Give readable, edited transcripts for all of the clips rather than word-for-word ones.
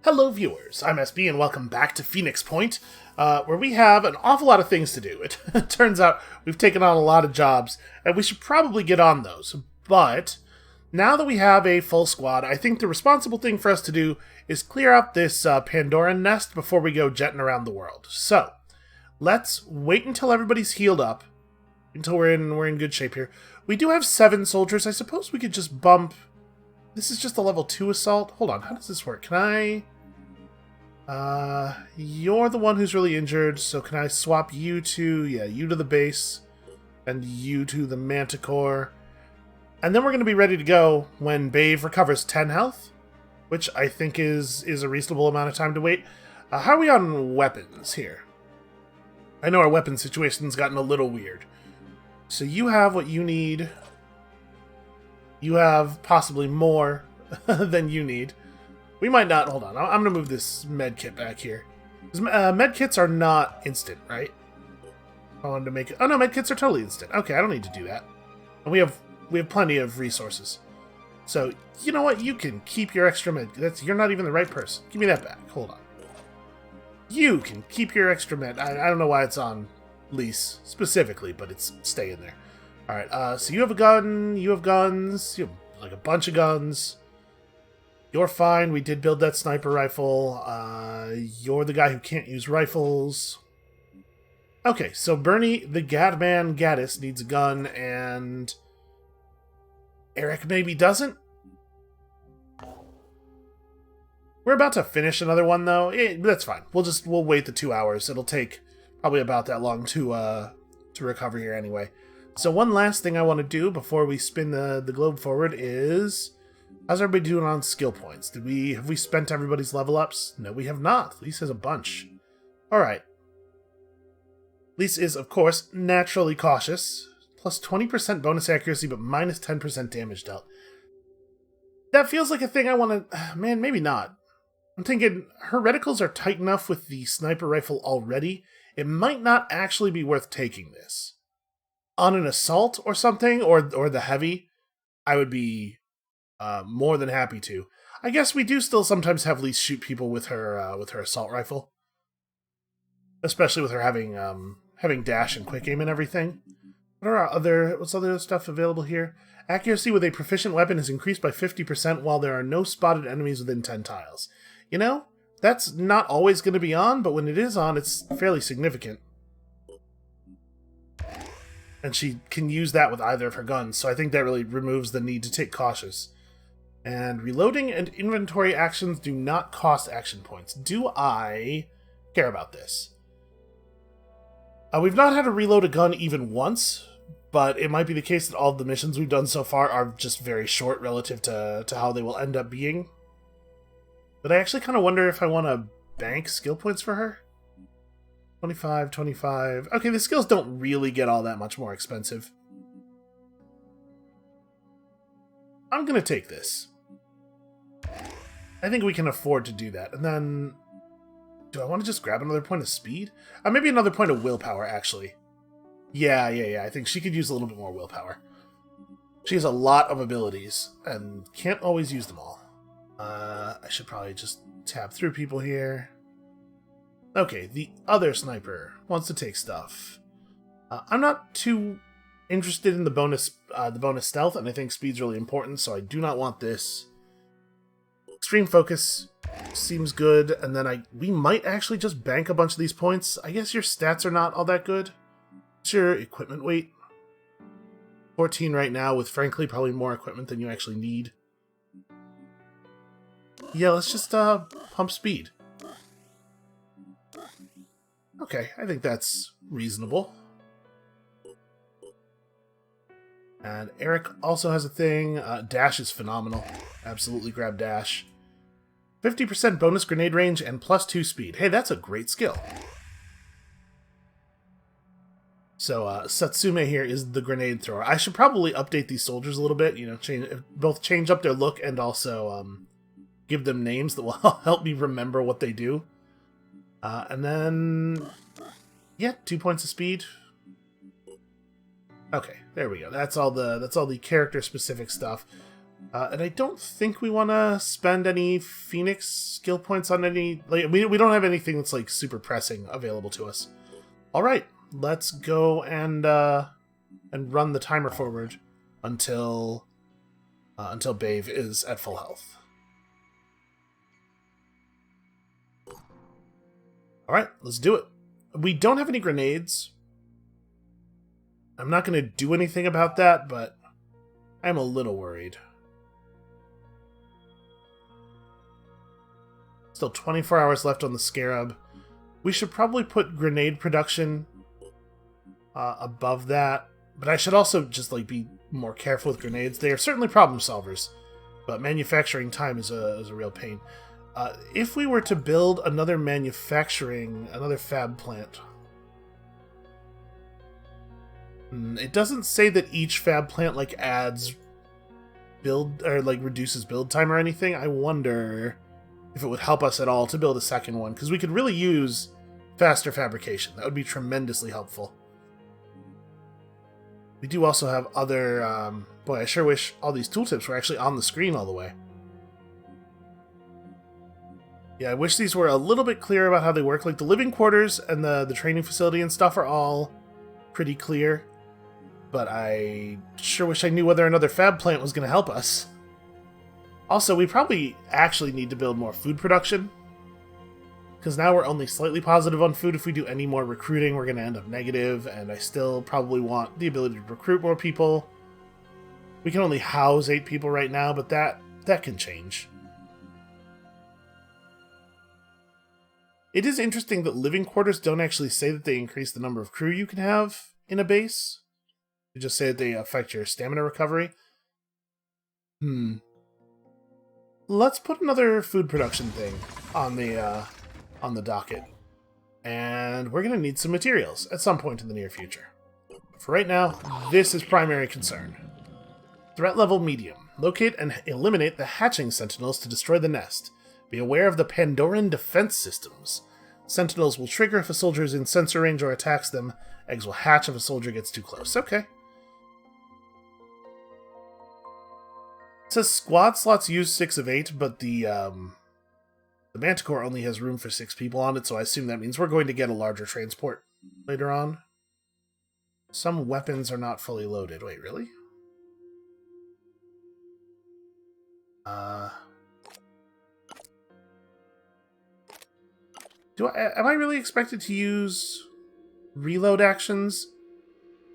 Hello viewers, I'm SB and welcome back to Phoenix Point, where we have an awful lot of things to do. It turns out we've taken on a lot of jobs, and we should probably get on those. But, now that we have a full squad, I think the responsible thing for us to do is clear out this Pandora nest before we go jetting around the world. So, let's wait until everybody's healed up, until we're in good shape here. We do have 7 soldiers. I suppose we could just bump... This is just a level 2 assault. Hold on, how does this work? Can I... you're the one who's really injured, so can I swap you to... Yeah, you to the base, and you to the Manticore. And then we're going to be ready to go when Bave recovers 10 health, which I think is a reasonable amount of time to wait. How are we on weapons here? I know our weapon situation's gotten a little weird. So you have what you need. You have possibly more than you need. We might not... Hold on. I'm going to move this med kit back here. Med kits are not instant, right? I wanted to make it... Oh, no, med kits are totally instant. Okay, I don't need to do that. And we have plenty of resources. So, you know what? You can keep your extra med... You're not even the right person. Give me that back. Hold on. You can keep your extra med... I don't know why it's on lease specifically, but it's staying there. Alright, so you have a gun, you have guns, you have like a bunch of guns. You're fine, we did build that sniper rifle. You're the guy who can't use rifles. Okay, so Bernie, the Gadman Gaddis, needs a gun, and... Eric maybe doesn't? We're about to finish another one, though. That's fine. We'll wait the 2 hours. It'll take probably about that long to recover here anyway. So one last thing I want to do before we spin the globe forward is... How's everybody doing on skill points? Have we spent everybody's level ups? No, we have not. Lise has a bunch. Alright. Lise is, of course, naturally cautious. Plus 20% bonus accuracy, but minus 10% damage dealt. That feels like a thing I want to... Man, maybe not. I'm thinking her reticles are tight enough with the sniper rifle already. It might not actually be worth taking this. On an assault or something, or the heavy, I would be more than happy to. I guess we do still sometimes have Lise shoot people with her assault rifle, especially with her having dash and quick aim and everything. What's other stuff available here? Accuracy with a proficient weapon is increased by 50% while there are no spotted enemies within 10 tiles. You know, that's not always going to be on, but when it is on, it's fairly significant. And she can use that with either of her guns, so I think that really removes the need to take cautious. And reloading and inventory actions do not cost action points. Do I care about this? We've not had to reload a gun even once, but it might be the case that all of the missions we've done so far are just very short relative to how they will end up being. But I actually kind of wonder if I want to bank skill points for her. 25, 25... Okay, the skills don't really get all that much more expensive. I'm gonna take this. I think we can afford to do that. And then... Do I want to just grab another point of speed? Maybe another point of willpower, actually. Yeah. I think she could use a little bit more willpower. She has a lot of abilities, and can't always use them all. I should probably just tab through people here. Okay, the other sniper wants to take stuff. I'm not too interested in the bonus stealth, and I think speed's really important, so I do not want this. Extreme focus seems good, and then we might actually just bank a bunch of these points. I guess your stats are not all that good. What's your equipment weight? 14 right now, with frankly probably more equipment than you actually need. Yeah, let's just pump speed. Okay, I think that's reasonable. And Eric also has a thing. Dash is phenomenal. Absolutely grab Dash. 50% bonus grenade range and plus 2 speed. Hey, that's a great skill. So, Satsume here is the grenade thrower. I should probably update these soldiers a little bit. You know, both change up their look and also give them names that will help me remember what they do. And then, yeah, 2 points of speed. Okay, there we go. That's all the character specific stuff. And I don't think we want to spend any Phoenix skill points on any... Like, we don't have anything that's, like, super pressing available to us. Alright, let's go and run the timer forward until Bave is at full health. Alright, let's do it. We don't have any grenades. I'm not going to do anything about that, but I'm a little worried. Still 24 hours left on the Scarab. We should probably put grenade production above that, but I should also just like be more careful with grenades. They are certainly problem solvers, but manufacturing time is a real pain. If we were to build another fab plant, it doesn't say that each fab plant like adds build or like reduces build time or anything. I wonder if it would help us at all to build a second one, because we could really use faster fabrication. That would be tremendously helpful. We do also have other... boy, I sure wish all these tooltips were actually on the screen all the way. Yeah, I wish these were a little bit clearer about how they work. Like, the living quarters and the training facility and stuff are all pretty clear. But I sure wish I knew whether another fab plant was going to help us. Also, we probably actually need to build more food production, because now we're only slightly positive on food. If we do any more recruiting, we're going to end up negative, and I still probably want the ability to recruit more people. We can only house 8 people right now, but that can change. It is interesting that living quarters don't actually say that they increase the number of crew you can have in a base. They just say that they affect your stamina recovery. Let's put another food production thing on the docket. And we're going to need some materials at some point in the near future. For right now, this is primary concern. Threat level medium. Locate and eliminate the hatching sentinels to destroy the nest. Be aware of the Pandoran defense systems. Sentinels will trigger if a soldier is in sensor range or attacks them. Eggs will hatch if a soldier gets too close. Okay. It says squad slots use 6 of 8, but the Manticore only has room for 6 people on it, so I assume that means we're going to get a larger transport later on. Some weapons are not fully loaded. Wait, really? Am I really expected to use reload actions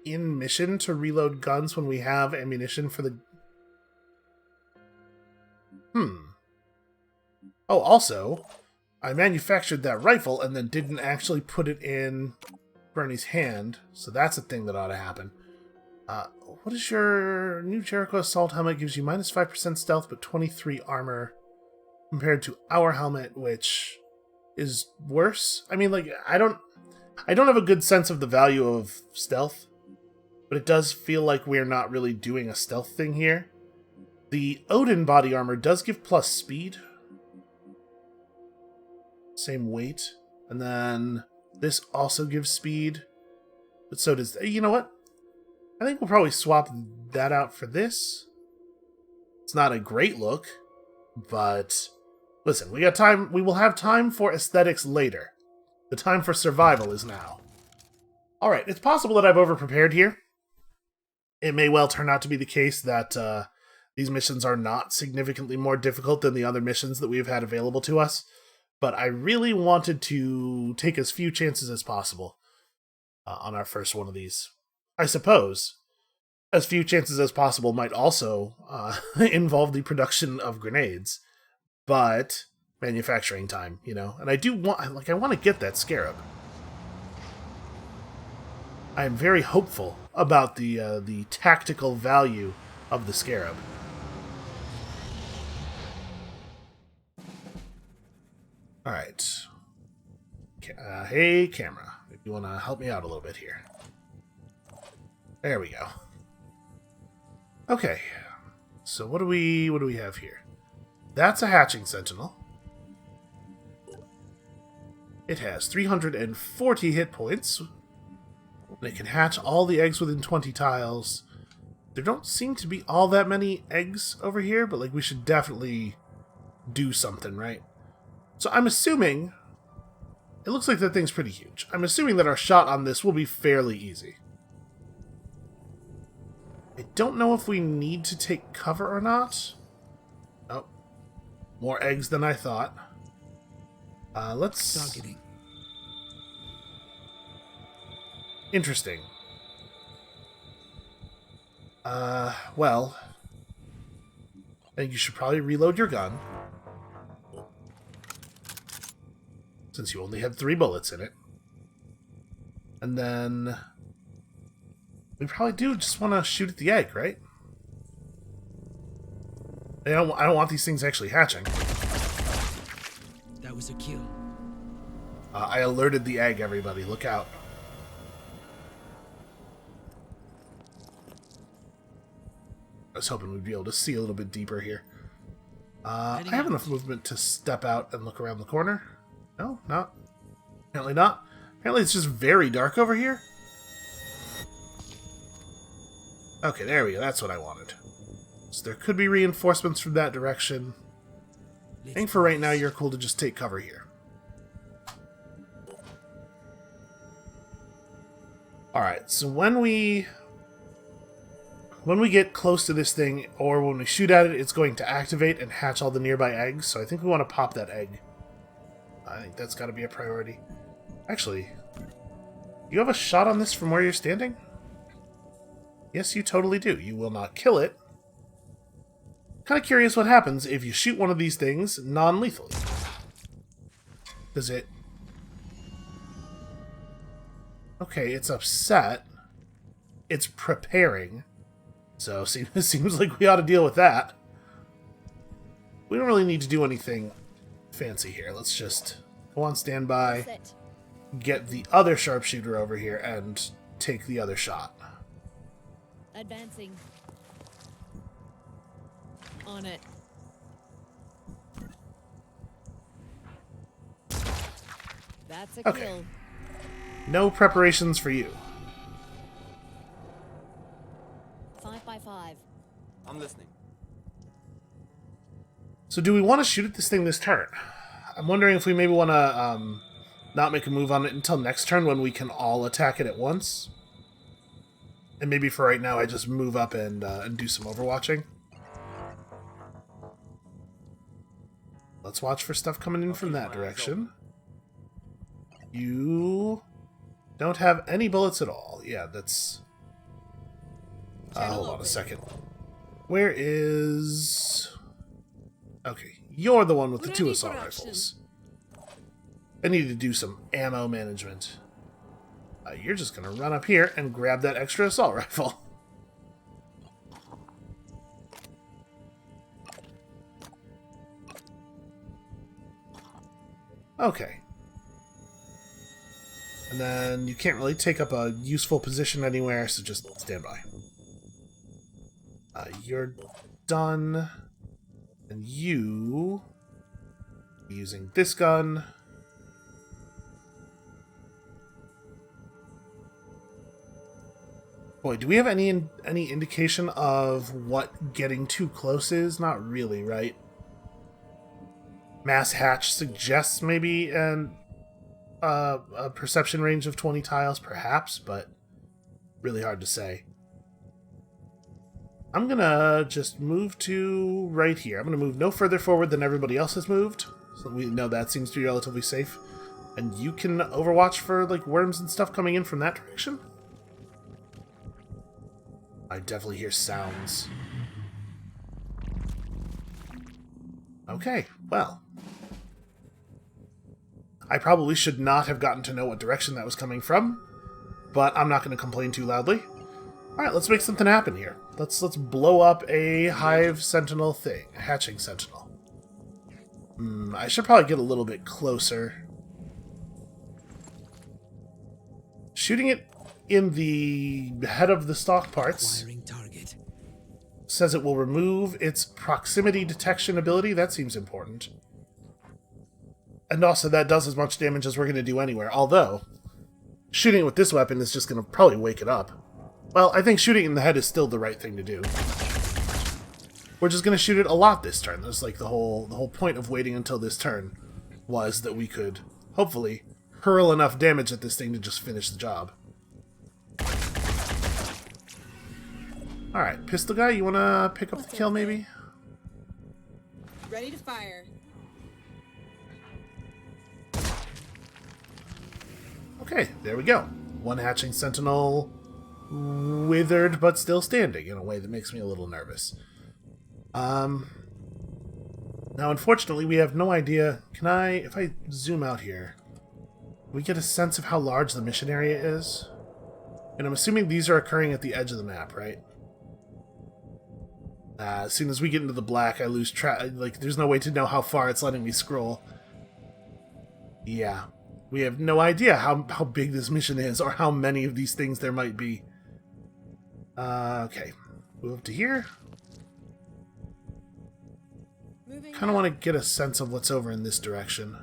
in mission to reload guns when we have ammunition for the... Oh, also, I manufactured that rifle and then didn't actually put it in Bernie's hand, so that's a thing that ought to happen. What is your new Jericho assault helmet? Gives you minus 5% stealth, but 23 armor, compared to our helmet, which is worse. I mean, like, I don't have a good sense of the value of stealth, but it does feel like we're not really doing a stealth thing here. The Odin body armor does give plus speed. Same weight. And then this also gives speed. But so does... You know what? I think we'll probably swap that out for this. It's not a great look, but... Listen, we got time. We will have time for aesthetics later. The time for survival is now. Alright, it's possible that I've overprepared here. It may well turn out to be the case that these missions are not significantly more difficult than the other missions that we've had available to us. But I really wanted to take as few chances as possible on our first one of these. I suppose as few chances as possible might also involve the production of grenades. But manufacturing time, you know. And I do want, like, I want to get that Scarab. I am very hopeful about the tactical value of the Scarab. All right. Hey, camera, if you want to help me out a little bit here. There we go. Okay. So what do we have here? That's a hatching sentinel. It has 340 hit points. And it can hatch all the eggs within 20 tiles. There don't seem to be all that many eggs over here, but like we should definitely do something, right? So I'm assuming... It looks like that thing's pretty huge. I'm assuming that our shot on this will be fairly easy. I don't know if we need to take cover or not. Oh. More eggs than I thought. Let's... Targeting. Interesting. Well... I think you should probably reload your gun. Since you only had 3 bullets in it. And then... We probably do just want to shoot at the egg, right? I don't want these things actually hatching. That was a kill. I alerted the egg, everybody. Look out. I was hoping we'd be able to see a little bit deeper here. I have enough movement to step out and look around the corner. No, not. Apparently not. Apparently it's just very dark over here. Okay, there we go. That's what I wanted. So there could be reinforcements from that direction. I think for right now you're cool to just take cover here. Alright, so when we get close to this thing, or when we shoot at it, it's going to activate and hatch all the nearby eggs, so I think we want to pop that egg. I think that's got to be a priority. Actually, you have a shot on this from where you're standing? Yes, you totally do. You will not kill it. Kind of curious what happens if you shoot one of these things non-lethally. Does it... Okay, it's upset. It's preparing. So, it seems like we ought to deal with that. We don't really need to do anything fancy here. Let's just go on standby, get the other sharpshooter over here, and take the other shot. Advancing. On it. That's a Okay. kill. No preparations for you. 5 by 5. I'm listening. So do we want to shoot at this thing this turn? I'm wondering if we maybe want to not make a move on it until next turn when we can all attack it at once. And maybe for right now I just move up and do some overwatching. Let's watch for stuff coming in from that direction. You don't have any bullets at all. Yeah, that's... hold on a second. Where is... Okay, you're the one with the 2 assault rifles. I need to do some ammo management. You're just gonna run up here and grab that extra assault rifle. Okay. And then you can't really take up a useful position anywhere, so just stand by. You're done. And you... using this gun. Boy, do we have any indication of what getting too close is? Not really, right? Mass hatch suggests maybe a perception range of 20 tiles, perhaps, but really hard to say. I'm gonna just move to right here. I'm gonna move no further forward than everybody else has moved, so we know that seems to be relatively safe. And you can overwatch for like worms and stuff coming in from that direction. I definitely hear sounds. Okay, well. I probably should not have gotten to know what direction that was coming from, but I'm not going to complain too loudly. Alright, let's make something happen here. Let's blow up a hive sentinel thing, a hatching sentinel. I should probably get a little bit closer. Shooting it in the head of the stalk parts Target. says it will remove its proximity detection ability. That seems important. And also that does as much damage as we're going to do anywhere. Although, shooting it with this weapon is just going to probably wake it up. Well, I think shooting it in the head is still the right thing to do. We're just gonna shoot it a lot this turn. That's like the whole point of waiting until this turn was that we could, hopefully, hurl enough damage at this thing to just finish the job. Alright, pistol guy, you wanna pick up the kill maybe? Ready to fire. Okay, there we go. One hatching sentinel, withered but still standing in a way that makes me a little nervous. Now unfortunately we have no idea. If I zoom out here, we get a sense of how large the mission area is? And I'm assuming these are occurring at the edge of the map, right? As soon as we get into the black, I lose track. Like, there's no way to know how far it's letting me scroll. Yeah. We have no idea how big this mission is, or how many of these things there might be. Okay. Move up to here. Kind of want to get a sense of what's over in this direction.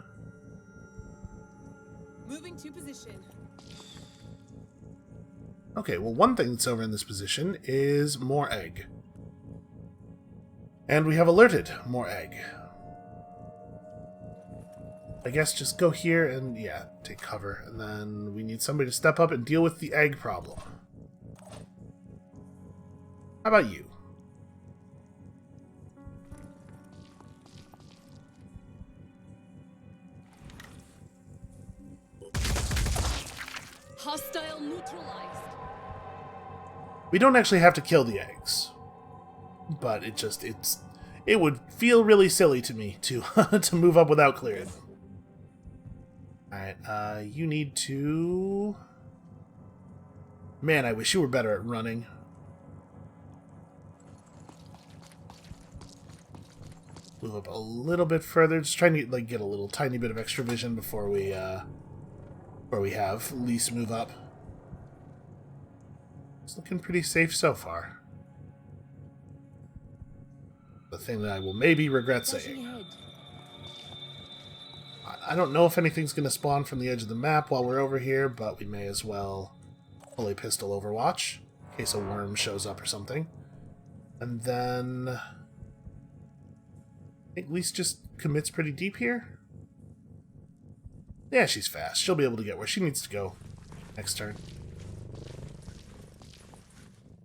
Moving to position. Okay, well, one thing that's over in this position is more egg. And we have alerted more egg. I guess just go here and, yeah, take cover. And then we need somebody to step up and deal with the egg problem. How about you? Hostile neutralized. We don't actually have to kill the eggs. But it would feel really silly to me to to move up without clearing. Alright, you need to... Man, I wish you were better at running. Move up a little bit further, just trying to like get a little tiny bit of extra vision before we have Lise move up. It's looking pretty safe so far. The thing that I will maybe regret saying. I don't know if anything's going to spawn from the edge of the map while we're over here, but we may as well pull a pistol overwatch in case a worm shows up or something. And then I think Lise just commits pretty deep here. Yeah, she's fast. She'll be able to get where she needs to go next turn.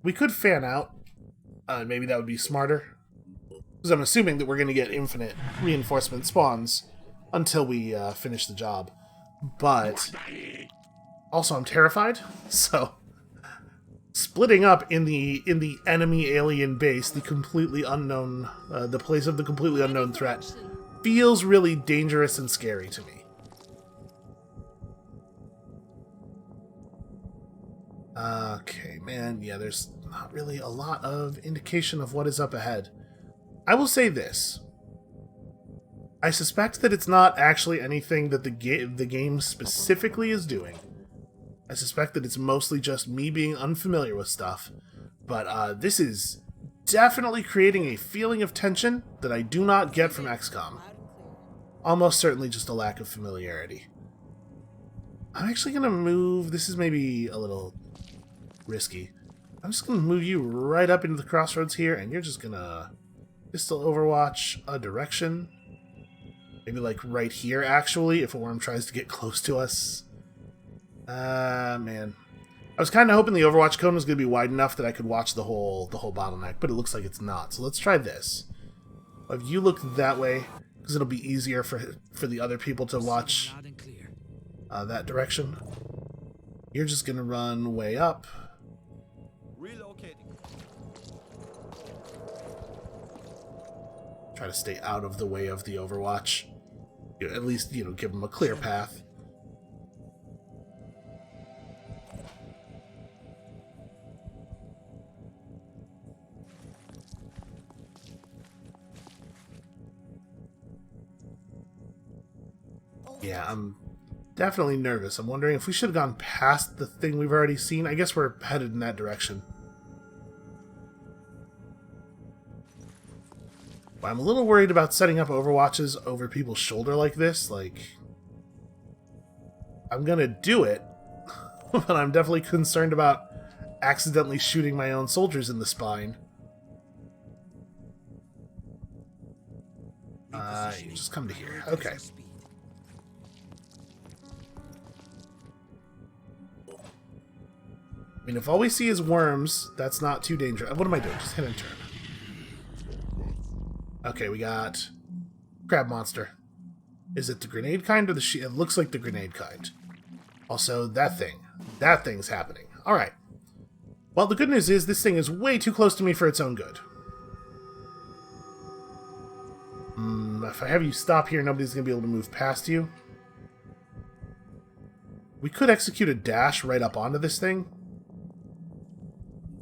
We could fan out. Maybe that would be smarter. Because I'm assuming that we're going to get infinite reinforcement spawns until we finish the job. But also I'm terrified, so splitting up in the enemy alien base, the completely unknown, the place of the completely unknown threat, feels really dangerous and scary to me. Okay, man, yeah, there's not really a lot of indication of what is up ahead. I will say this. I suspect that it's not actually anything that the game specifically is doing. I suspect that it's mostly just me being unfamiliar with stuff. But this is definitely creating a feeling of tension that I do not get from XCOM. Almost certainly just a lack of familiarity. I'm actually going to move... This is maybe a little risky. I'm just going to move you right up into the crossroads here, and you're just going to pistol overwatch a direction. Maybe like right here, actually, if a worm tries to get close to us. Man. I was kind of hoping the overwatch cone was going to be wide enough that I could watch the whole bottleneck, but it looks like it's not. So let's try this. If you look that way, because it'll be easier for the other people to watch that direction. You're just going to run way up. Relocating. Try to stay out of the way of the overwatch. At least, give them a clear path. Yeah, I'm definitely nervous. I'm wondering if we should have gone past the thing we've already seen. I guess we're headed in that direction. I'm a little worried about setting up overwatches over people's shoulder like this. Like, I'm gonna do it, but I'm definitely concerned about accidentally shooting my own soldiers in the spine. You just come to here. Okay. I mean, if all we see is worms, that's not too dangerous. What am I doing? Just hit and turn. Okay, we got crab monster. Is it the grenade kind or the shield? It looks like the grenade kind. Also, that thing. That thing's happening. Alright. Well, the good news is this thing is way too close to me for its own good. If I have you stop here, nobody's going to be able to move past you. We could execute a dash right up onto this thing.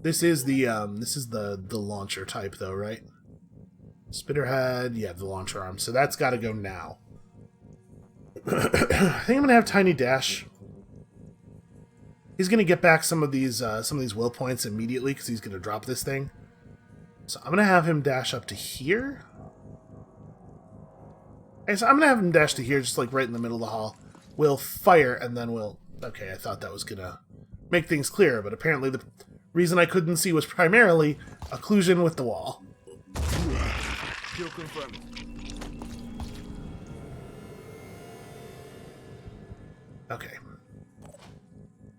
This is the launcher type, though, right? Spitterhead, yeah, the launcher arm. So that's got to go now. I think I'm gonna have Tiny dash. He's gonna get back some of these will points immediately because he's gonna drop this thing. So I'm gonna have him dash up to here. Okay, so I'm gonna have him dash to here, just like right in the middle of the hall. We'll fire and then we'll. Okay, I thought that was gonna make things clearer, but apparently the reason I couldn't see was primarily occlusion with the wall. Kill confirmed. Okay.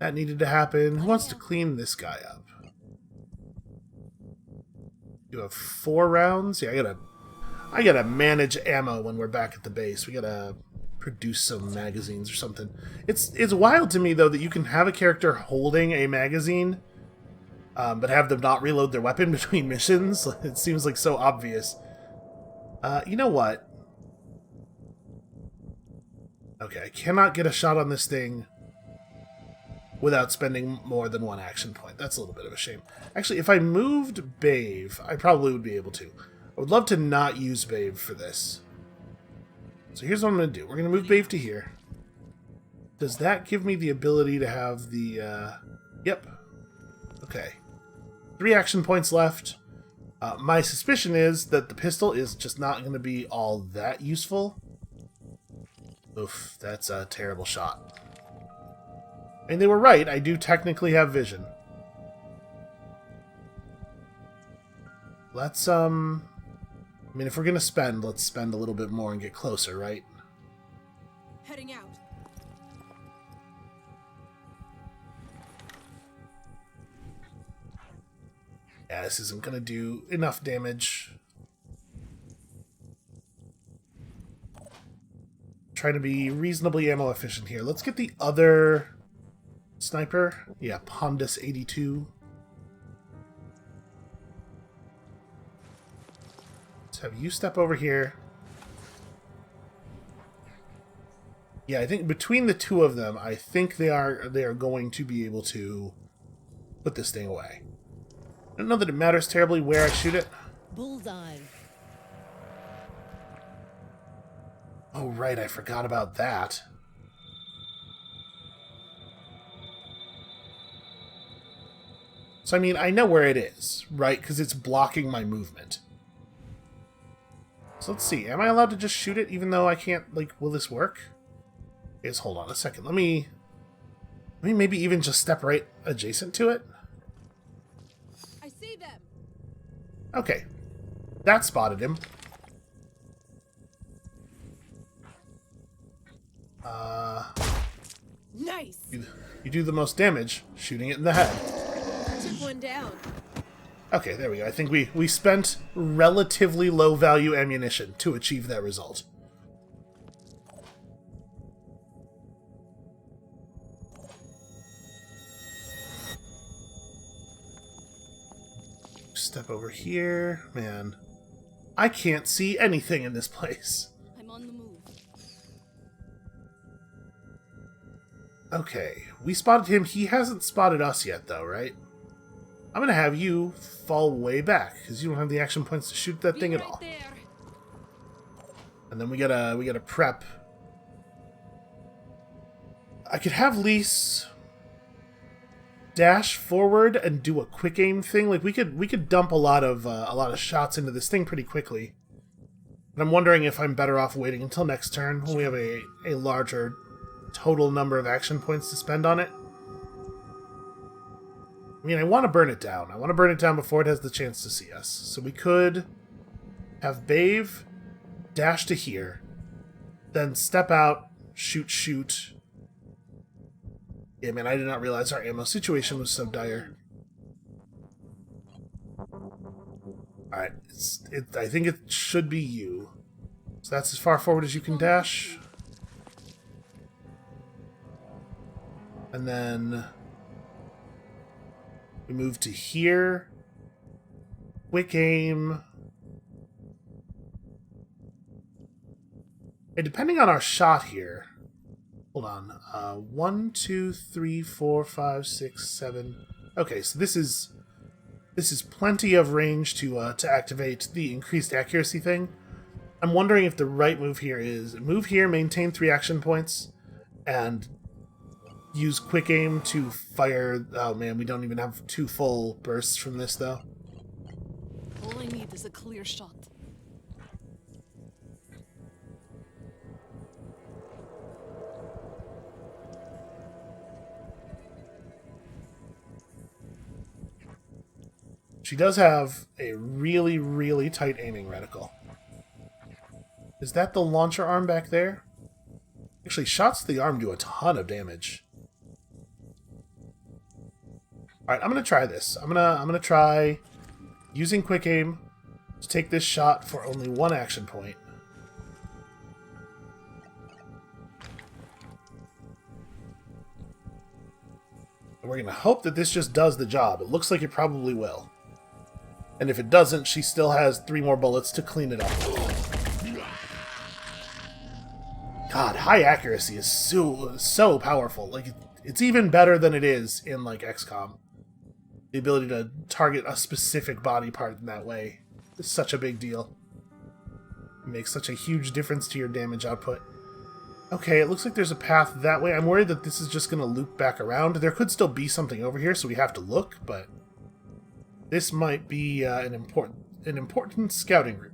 That needed to happen. Who wants to clean this guy up? You have 4 rounds? Yeah, I gotta manage ammo when we're back at the base. We gotta produce some magazines or something. It's wild to me, though, that you can have a character holding a magazine, but have them not reload their weapon between missions. It seems like so obvious. You know what? Okay, I cannot get a shot on this thing without spending more than 1 action point. That's a little bit of a shame. Actually, if I moved Bave, I probably would be able to. I would love to not use Bave for this. So here's what I'm going to do. We're going to move Bave to here. Does that give me the ability to have the... Yep. Okay. 3 action points left. My suspicion is that the pistol is just not going to be all that useful. Oof, that's a terrible shot. I mean, they were right. I do technically have vision. Let's, I mean, if we're going to spend, let's spend a little bit more and get closer, right? Heading out. Yeah, this isn't going to do enough damage. Trying to be reasonably ammo efficient here. Let's get the other sniper. Yeah, Pondus 82. Let's have you step over here. Yeah, I think between the 2 of them, I think they are going to be able to put this thing away. I don't know that it matters terribly where I shoot it. Bullseye. Oh, right, I forgot about that. So, I mean, I know where it is, right? Because it's blocking my movement. So let's see. Am I allowed to just shoot it even though I can't, like, will this work? Yes, hold on a second. Let me maybe even just step right adjacent to it. I see them. Okay. That spotted him. Nice. You do the most damage shooting it in the head. Took one down. Okay, there we go. I think we spent relatively low value ammunition to achieve that result. Step over here. Man, I can't see anything in this place. I'm on the move. Okay, we spotted him. He hasn't spotted us yet, though, right? I'm gonna have you fall way back because you don't have the action points to shoot that thing at all. There. And then we gotta prep. I could have Lise dash forward and do a quick aim thing. Like we could dump a lot of shots into this thing pretty quickly. But I'm wondering if I'm better off waiting until next turn when we have a larger total number of action points to spend on it. I mean, I want to burn it down. I want to burn it down before it has the chance to see us. So we could have Bave dash to here, then step out, shoot. Yeah, man, I did not realize our ammo situation was so dire. Alright, I think it should be you. So that's as far forward as you can dash. And then we move to here. Quick aim. And depending on our shot here. Hold on. 1, 2, 3, 4, 5, 6, 7. Okay, so this is plenty of range to activate the increased accuracy thing. I'm wondering if the right move here is move here, maintain 3 action points, and use quick aim to fire. Oh man, we don't even have 2 full bursts from this though. All I need is a clear shot. She does have a really, really tight aiming reticle. Is that the launcher arm back there? Actually, shots to the arm do a ton of damage. Alright, I'm gonna try this. I'm gonna try using quick aim to take this shot for only 1 action point. And we're gonna hope that this just does the job. It looks like it probably will. And if it doesn't, she still has 3 more bullets to clean it up. God, high accuracy is so powerful. Like, it's even better than it is in, like, XCOM. The ability to target a specific body part in that way is such a big deal. It makes such a huge difference to your damage output. Okay, it looks like there's a path that way. I'm worried that this is just going to loop back around. There could still be something over here, so we have to look, but this might be an important scouting route.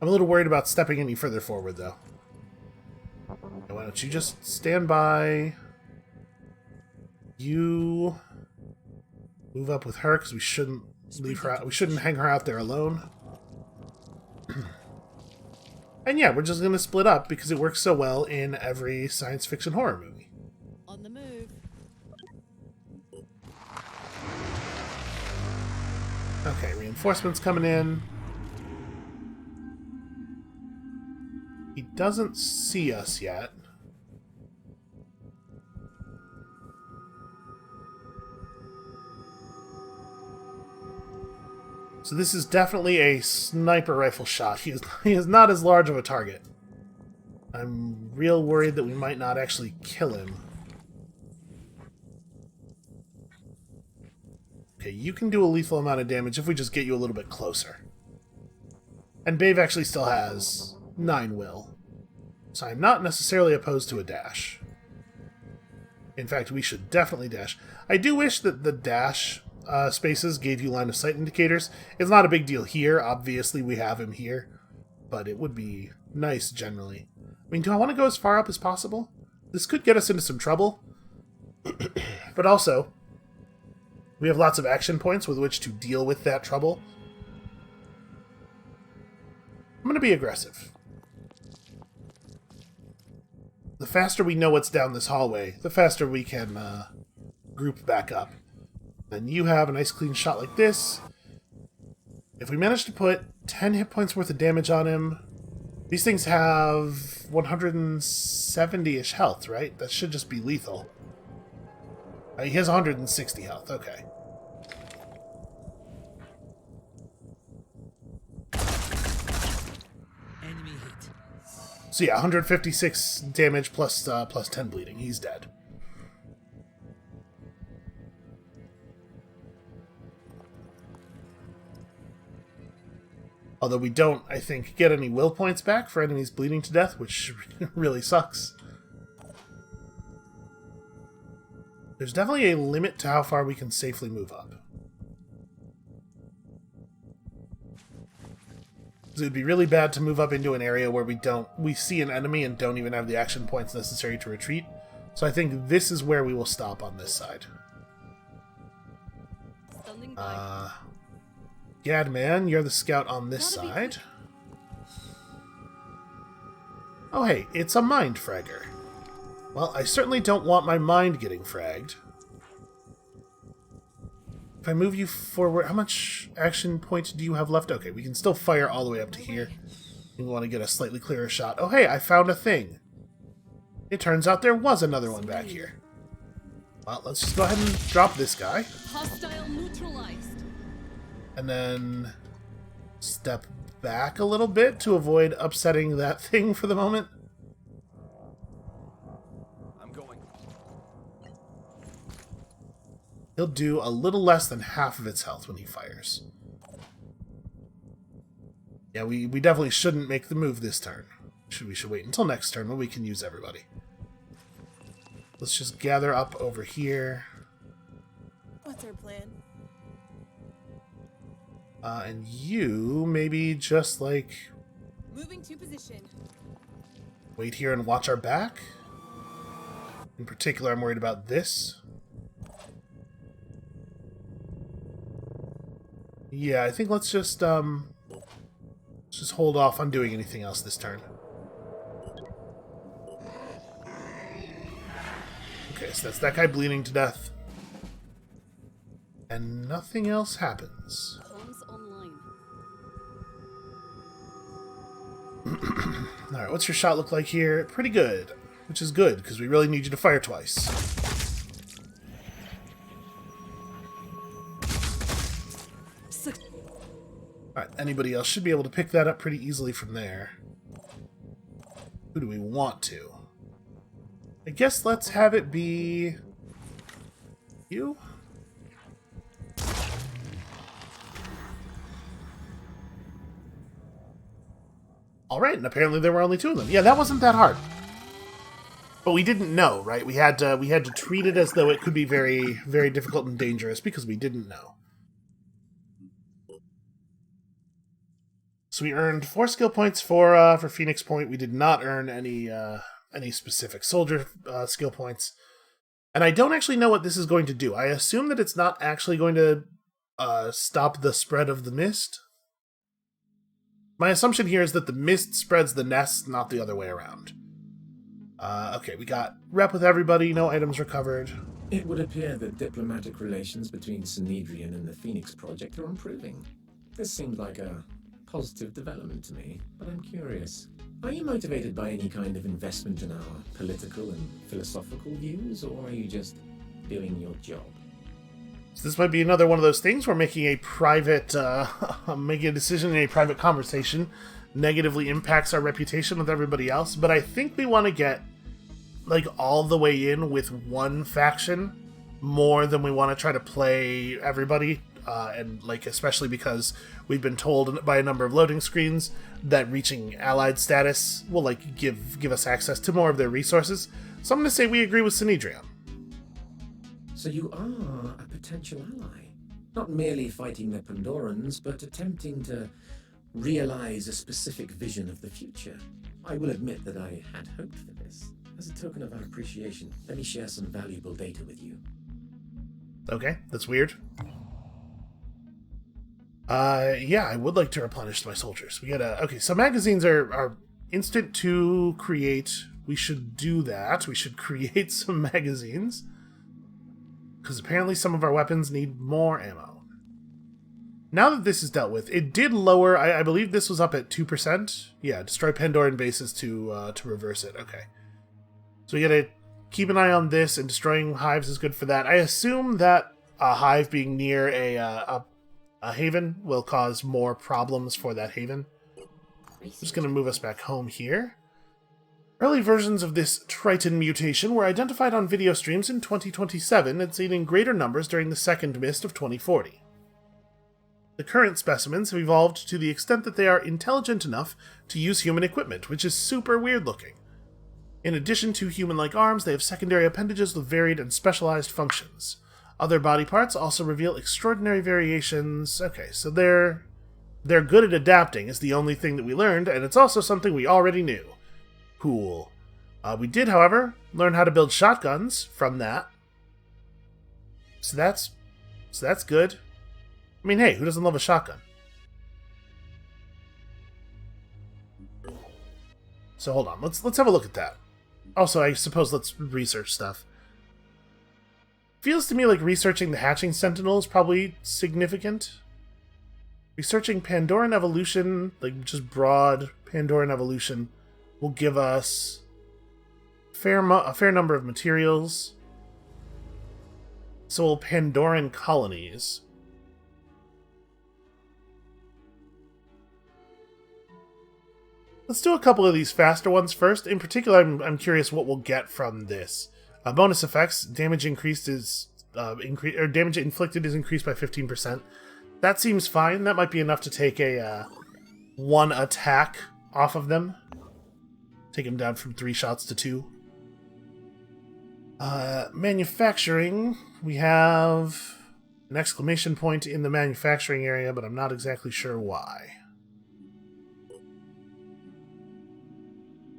I'm a little worried about stepping any further forward, though. Why don't you just stand by? You move up with her, because we shouldn't leave her out. We shouldn't hang her out there alone. And yeah, we're just going to split up because it works so well in every science fiction horror movie. On the move. Okay, reinforcements coming in. He doesn't see us yet. So this is definitely a sniper rifle shot. He is not as large of a target. I'm real worried that we might not actually kill him. Okay, you can do a lethal amount of damage if we just get you a little bit closer. And Bave actually still has 9 will. So I'm not necessarily opposed to a dash. In fact, we should definitely dash. I do wish that the dash spaces gave you line of sight indicators. It's not a big deal here. Obviously, we have him here. But it would be nice generally. I mean, do I want to go as far up as possible? This could get us into some trouble. But also, we have lots of action points with which to deal with that trouble. I'm going to be aggressive. The faster we know what's down this hallway, the faster we can group back up. And you have a nice clean shot like this. If we manage to put 10 hit points worth of damage on him, these things have 170-ish health, right? That should just be lethal. He has 160 health, okay. Enemy hit. So yeah, 156 damage plus 10 bleeding. He's dead. Although we don't, I think, get any will points back for enemies bleeding to death, which really sucks. There's definitely a limit to how far we can safely move up. It would be really bad to move up into an area where we see an enemy and don't even have the action points necessary to retreat. So I think this is where we will stop on this side. Gad man, you're the scout on this side. Oh hey, it's a mind fragger. Well, I certainly don't want my mind getting fragged. If I move you forward, how much action points do you have left? Okay, we can still fire all the way up to here. We want to get a slightly clearer shot. Oh hey, I found a thing. It turns out there was another one back here. Well, let's just go ahead and drop this guy. Hostile neutralized. And then step back a little bit to avoid upsetting that thing for the moment. I'm going. He'll do a little less than half of its health when he fires. Yeah, we definitely shouldn't make the move this turn. We should wait until next turn when we can use everybody. Let's just gather up over here. What's our plan? And you maybe just like Moving to position. wait here and watch our back. In particular, I'm worried about this. Yeah, I think let's just hold off on doing anything else this turn. Okay, so that's that guy bleeding to death. And nothing else happens. Comms online. Alright, what's your shot look like here? Pretty good. Which is good, because we really need you to fire twice. Alright, anybody else should be able to pick that up pretty easily from there. Who do we want to? I guess let's have it be you? Alright, and apparently there were only two of them. Yeah, that wasn't that hard. But we didn't know, right? We had to treat it as though it could be very, very difficult and dangerous because we didn't know. So we earned 4 skill points for Phoenix Point. We did not earn any specific soldier skill points. And I don't actually know what this is going to do. I assume that it's not actually going to stop the spread of the mist. My assumption here is that the mist spreads the nest, not the other way around. Okay, we got rep with everybody, no items recovered. It would appear that diplomatic relations between Synedrian and the Phoenix Project are improving. This seems like a positive development to me, but I'm curious. Are you motivated by any kind of investment in our political and philosophical views, or are you just doing your job? So this might be another one of those things where making a private, making a decision in a private conversation negatively impacts our reputation with everybody else, but I think we want to get, like, all the way in with one faction more than we want to try to play everybody, and, like, especially because we've been told by a number of loading screens that reaching allied status will, like, give us access to more of their resources. So I'm going to say we agree with Synedrian. So you are a potential ally. Not merely fighting the Pandorans, but attempting to realize a specific vision of the future. I will admit that I had hoped for this. As a token of our appreciation, let me share some valuable data with you. Okay, that's weird. Yeah, I would like to replenish my soldiers. We gotta... Okay, so magazines are instant to create. We should do that. We should create some magazines. Because apparently some of our weapons need more ammo. Now that this is dealt with, it did lower... I believe this was up at 2%. Yeah, destroy Pandoran bases to reverse it. Okay. So we gotta keep an eye on this, and destroying hives is good for that. I assume that a hive being near a haven will cause more problems for that haven. I'm just going to move us back home here. Early versions of this Triton mutation were identified on video streams in 2027 and seen in greater numbers during the second mist of 2040. The current specimens have evolved to the extent that they are intelligent enough to use human equipment, which is super weird looking. In addition to human-like arms, they have secondary appendages with varied and specialized functions. Other body parts also reveal extraordinary variations. Okay, so they're they're good at adapting is the only thing that we learned, and it's also something we already knew. Cool. We did, however, learn how to build shotguns from that. So that's good. I mean, hey, who doesn't love a shotgun? So hold on, let's have a look at that. Also, I suppose let's research stuff. Feels to me like researching the hatching sentinel is probably significant. Researching Pandoran evolution, like just broad Pandoran evolution, will give us a fair number of materials. So will Pandoran colonies. Let's do a couple of these faster ones first. In particular, I'm curious what we'll get from this. Bonus effects: damage increased is damage inflicted is increased by 15%. That seems fine. That might be enough to take a one attack off of them. Take them down from 3 shots to 2. Manufacturing. We have an exclamation point in the manufacturing area, but I'm not exactly sure why.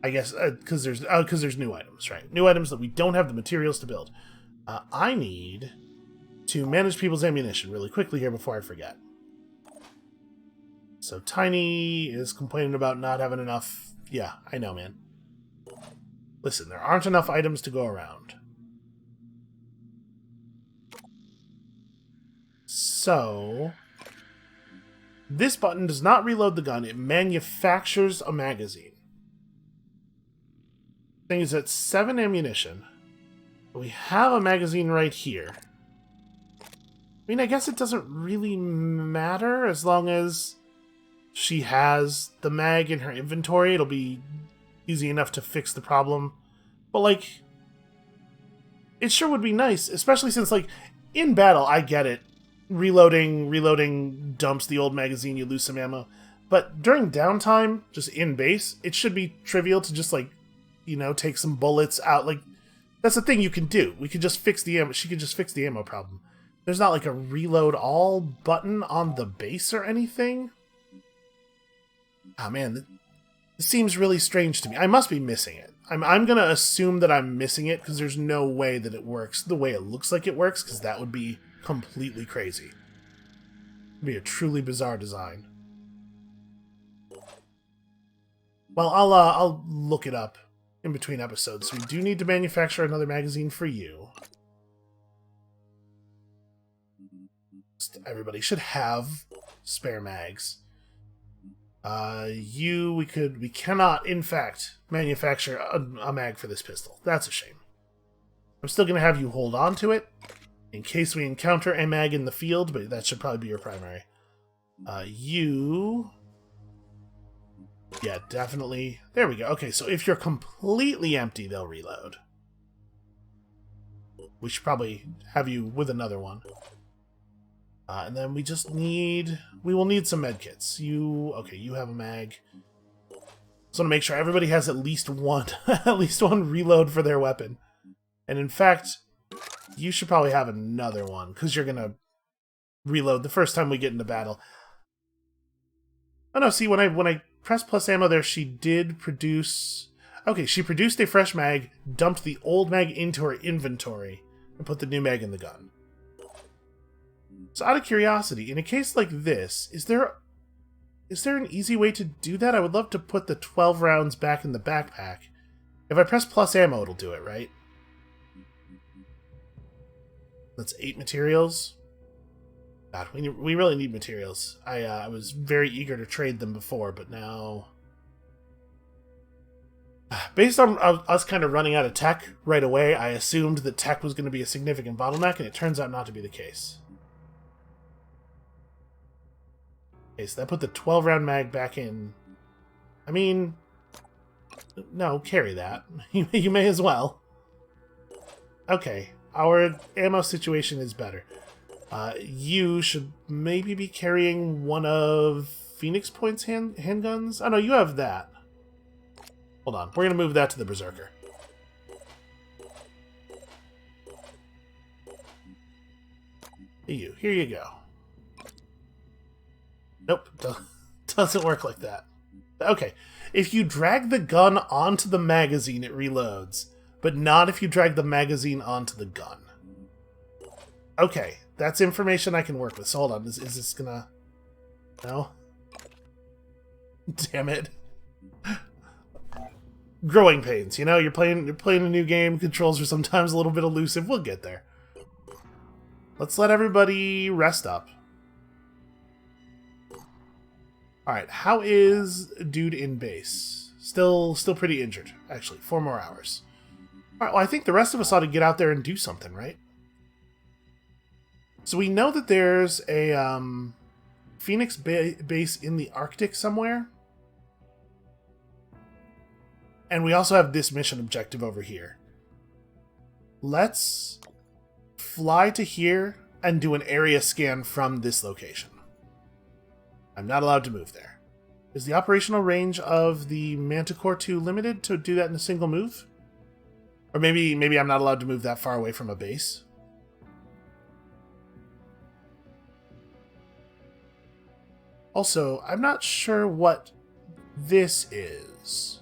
I guess because there's new items, right? New items that we don't have the materials to build. I need to manage people's ammunition really quickly here before I forget. So Tiny is complaining about not having enough. Yeah, I know, man. Listen, there aren't enough items to go around. So this button does not reload the gun. It manufactures a magazine. Thing is at 7 ammunition. We have a magazine right here. I mean, I guess it doesn't really matter as long as she has the mag in her inventory. It'll be easy enough to fix the problem. But, like, it sure would be nice, especially since, like, in battle, I get it. Reloading dumps the old magazine, you lose some ammo. But during downtime, just in base, it should be trivial to just, like, you know, take some bullets out. Like, that's the thing you can do. We could just fix the ammo. She could just fix the ammo problem. There's not like a reload all button on the base or anything. Oh man, this seems really strange to me. I must be missing it. I'm gonna assume that I'm missing it because there's no way that it works the way it looks like it works, because that would be completely crazy. It'd be a truly bizarre design. Well, I'll look it up in between episodes. So we do need to manufacture another magazine for you. Everybody should have spare mags. We cannot, in fact, manufacture a mag for this pistol. That's a shame. I'm still going to have you hold on to it in case we encounter a mag in the field, but that should probably be your primary. Yeah, definitely. There we go. Okay, so if you're completely empty, they'll reload. We should probably have you with another one. And then we will need some medkits. Okay, you have a mag. Just want to make sure everybody has at least one, at least one reload for their weapon. And in fact, you should probably have another one, because you're going to reload the first time we get into battle. Oh no, see, when I pressed plus ammo there, she did produce... Okay, she produced a fresh mag, dumped the old mag into her inventory, and put the new mag in the gun. So out of curiosity, in a case like this, is there an easy way to do that? I would love to put the 12 rounds back in the backpack. If I press plus ammo, it'll do it, right? That's 8 materials. God, we really need materials. I was very eager to trade them before, but now... Based on us kind of running out of tech right away, I assumed that tech was going to be a significant bottleneck, and it turns out not to be the case. Okay, so that put the 12-round mag back in. I mean... No, carry that. You may as well. Okay, our ammo situation is better. You should maybe be carrying one of Phoenix Point's handguns? Oh no, you have that. Hold on, we're going to move that to the Berserker. Here you go. Nope. doesn't work like that. Okay, if you drag the gun onto the magazine, it reloads, but not if you drag the magazine onto the gun. Okay, that's information I can work with. So hold on, is this gonna... No? Damn it. Growing pains, you know? You're playing a new game, controls are sometimes a little bit elusive. We'll get there. Let's let everybody rest up. Alright, how is dude in base? Still pretty injured, actually. 4 more hours. Alright, well, I think the rest of us ought to get out there and do something, right? So we know that there's a Phoenix base in the Arctic somewhere. And we also have this mission objective over here. Let's fly to here and do an area scan from this location. I'm not allowed to move there. Is the operational range of the Manticore 2 limited to do that in a single move? Or maybe I'm not allowed to move that far away from a base? Also, I'm not sure what this is.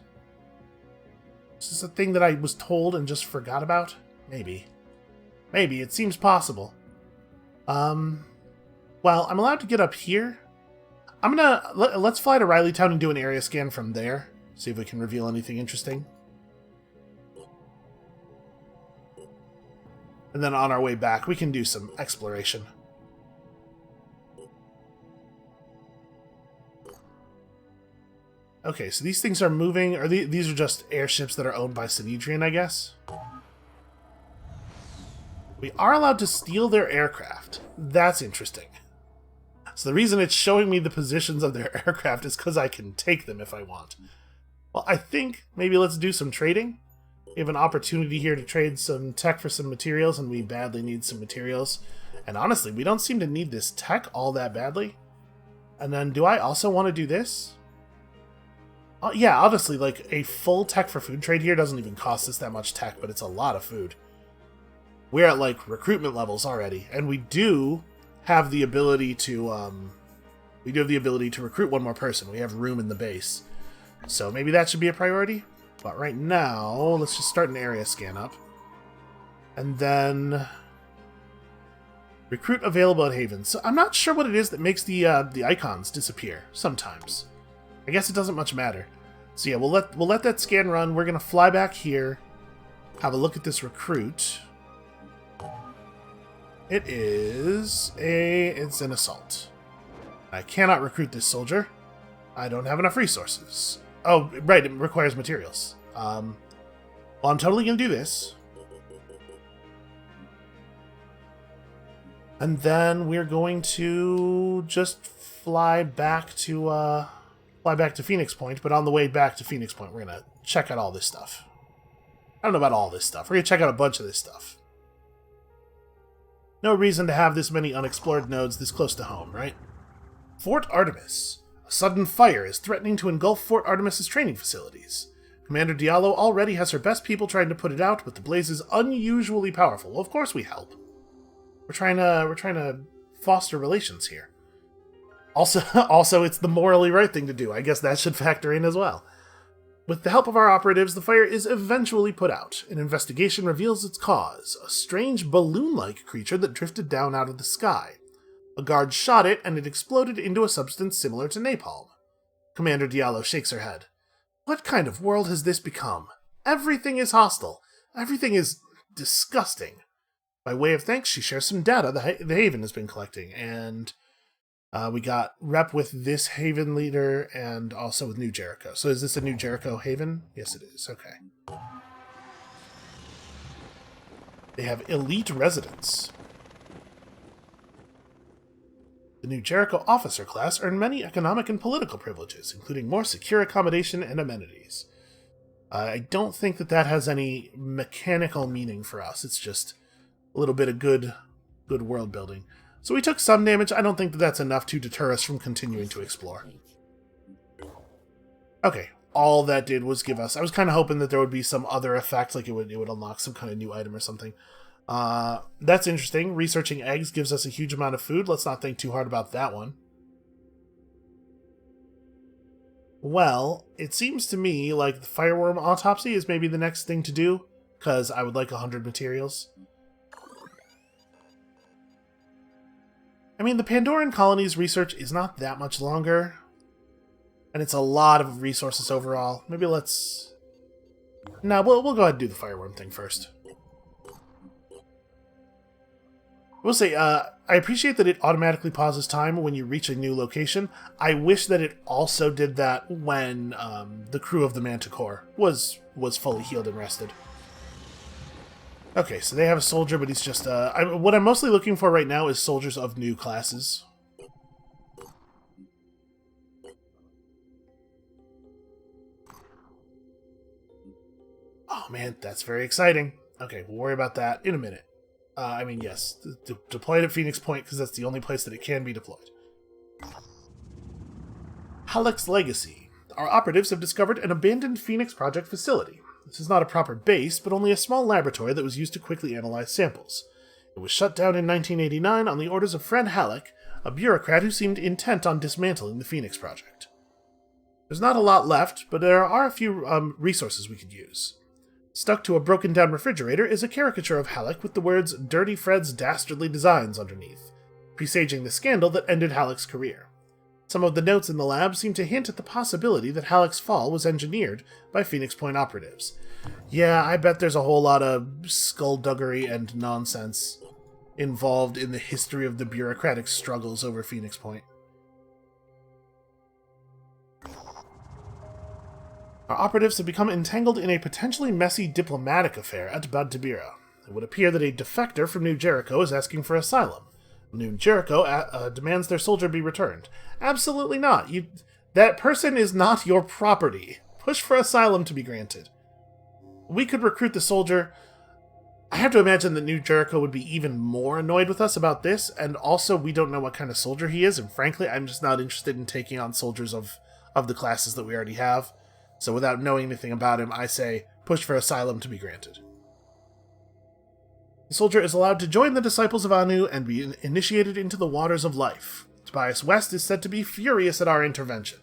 Is this a thing that I was told and just forgot about? Maybe. Maybe. It seems possible. Well, I'm allowed to get up here. Let's fly to Riley Town and do an area scan from there. See if we can reveal anything interesting. And then on our way back, we can do some exploration. Okay, so these things are moving, or these are just airships that are owned by Synedrian, I guess. We are allowed to steal their aircraft. That's interesting. So the reason it's showing me the positions of their aircraft is because I can take them if I want. Well, I think maybe let's do some trading. We have an opportunity here to trade some tech for some materials, and we badly need some materials. And honestly, we don't seem to need this tech all that badly. And then, do I also want to do this? Yeah, honestly, like, a full tech for food trade here doesn't even cost us that much tech, but it's a lot of food. We're at, like, recruitment levels already, and we do have the ability to, recruit one more person. We have room in the base. So maybe that should be a priority. But right now, let's just start an area scan up. And then... recruit available at Haven. So I'm not sure what it is that makes the icons disappear sometimes. I guess it doesn't much matter. So yeah, we'll let that scan run. We're gonna fly back here, have a look at this recruit. It's an assault. I cannot recruit this soldier. I don't have enough resources. Oh, right, it requires materials. Well, I'm totally gonna do this. And then we're going to just fly back to Phoenix Point, but on the way back to Phoenix Point, we're going to check out all this stuff. I don't know about all this stuff. We're going to check out a bunch of this stuff. No reason to have this many unexplored nodes this close to home, right? Fort Artemis. A sudden fire is threatening to engulf Fort Artemis's training facilities. Commander Diallo already has her best people trying to put it out, but the blaze is unusually powerful. Well, of course we help. We're trying to foster relations here. Also, it's the morally right thing to do. I guess that should factor in as well. With the help of our operatives, the fire is eventually put out. An investigation reveals its cause, a strange balloon-like creature that drifted down out of the sky. A guard shot it, and it exploded into a substance similar to napalm. Commander Diallo shakes her head. What kind of world has this become? Everything is hostile. Everything is disgusting. By way of thanks, she shares some data the Haven has been collecting, and we got rep with this Haven leader and also with New Jericho. So is this a New Jericho Haven? Yes, it is. Okay. They have elite residents. The New Jericho officer class earn many economic and political privileges, including more secure accommodation and amenities. I don't think that has any mechanical meaning for us. It's just a little bit of good world building. So we took some damage. I don't think that's enough to deter us from continuing to explore. Okay, all that did was give us... I was kind of hoping that there would be some other effect, like it would unlock some kind of new item or something. That's interesting. Researching eggs gives us a huge amount of food. Let's not think too hard about that one. Well, it seems to me like the fireworm autopsy is maybe the next thing to do, because I would like 100 materials. I mean, the Pandoran colony's research is not that much longer, and it's a lot of resources overall. Maybe let's... No, we'll go ahead and do the fireworm thing first. I will say, I appreciate that it automatically pauses time when you reach a new location. I wish that it also did that when the crew of the Manticore was fully healed and rested. Okay, so they have a soldier, but he's just... what I'm mostly looking for right now is soldiers of new classes. Oh man, that's very exciting. Okay, we'll worry about that in a minute. I mean, yes, deploy it at Phoenix Point because that's the only place that it can be deployed. Halleck's Legacy. Our operatives have discovered an abandoned Phoenix Project facility. This is not a proper base, but only a small laboratory that was used to quickly analyze samples. It was shut down in 1989 on the orders of Fred Halleck, a bureaucrat who seemed intent on dismantling the Phoenix Project. There's not a lot left, but there are a few resources we could use. Stuck to a broken-down refrigerator is a caricature of Halleck with the words "Dirty Fred's Dastardly Designs" underneath, presaging the scandal that ended Halleck's career. Some of the notes in the lab seem to hint at the possibility that Halleck's fall was engineered by Phoenix Point operatives. Yeah, I bet there's a whole lot of skullduggery and nonsense involved in the history of the bureaucratic struggles over Phoenix Point. Our operatives have become entangled in a potentially messy diplomatic affair at Bad Tabira. It would appear that a defector from New Jericho is asking for asylum. New Jericho demands their soldier be returned. Absolutely not. That person is not your property. Push for asylum to be granted. We could recruit the soldier. I have to imagine that New Jericho would be even more annoyed with us about this, and also we don't know what kind of soldier he is, and frankly, I'm just not interested in taking on soldiers of the classes that we already have. So without knowing anything about him, I say, push for asylum to be granted. The soldier is allowed to join the Disciples of Anu and be initiated into the waters of life. Tobias West is said to be furious at our intervention.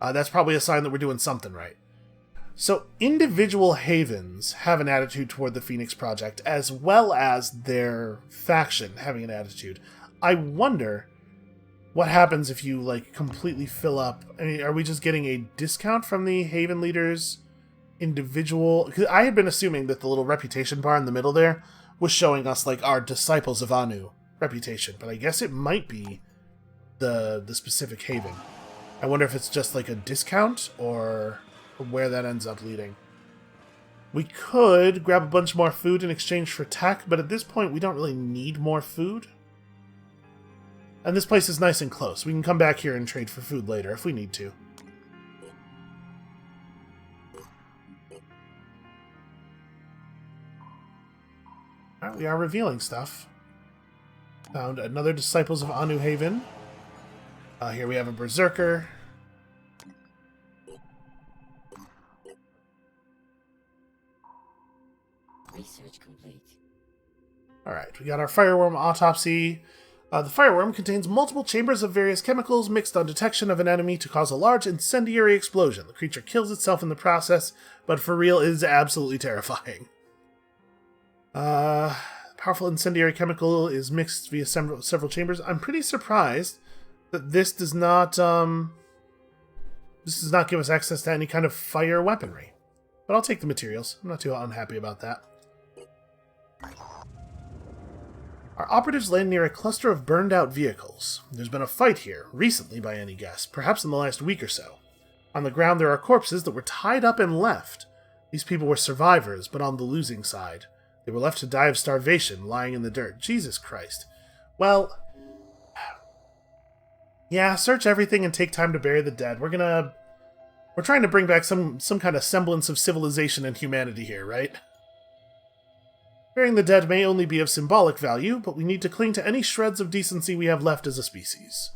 That's probably a sign that we're doing something right. So individual havens have an attitude toward the Phoenix Project, as well as their faction having an attitude. I wonder what happens if you, completely fill up... I mean, are we just getting a discount from the Haven leaders' individual... Because I had been assuming that the little reputation bar in the middle there was showing us, our Disciples of Anu reputation. But I guess it might be the specific Haven. I wonder if it's just, a discount, or where that ends up leading. We could grab a bunch more food in exchange for tech, but at this point we don't really need more food. And this place is nice and close. We can come back here and trade for food later if we need to. Alright, we are revealing stuff. Found another Disciples of Anu Haven. Here we have a Berserker. Research complete. Alright, we got our fireworm autopsy. The fireworm contains multiple chambers of various chemicals mixed on detection of an enemy to cause a large incendiary explosion. The creature kills itself in the process, but for real, it is absolutely terrifying. Powerful incendiary chemical is mixed via several chambers. I'm pretty surprised that this does not give us access to any kind of fire weaponry. But I'll take the materials. I'm not too unhappy about that. Our operatives land near a cluster of burned-out vehicles. There's been a fight here, recently by any guess, perhaps in the last week or so. On the ground there are corpses that were tied up and left. These people were survivors, but on the losing side. They were left to die of starvation, lying in the dirt. Jesus Christ. Well, yeah, search everything and take time to bury the dead. We're trying to bring back some kind of semblance of civilization and humanity here, right? Burying the dead may only be of symbolic value, but we need to cling to any shreds of decency we have left as a species.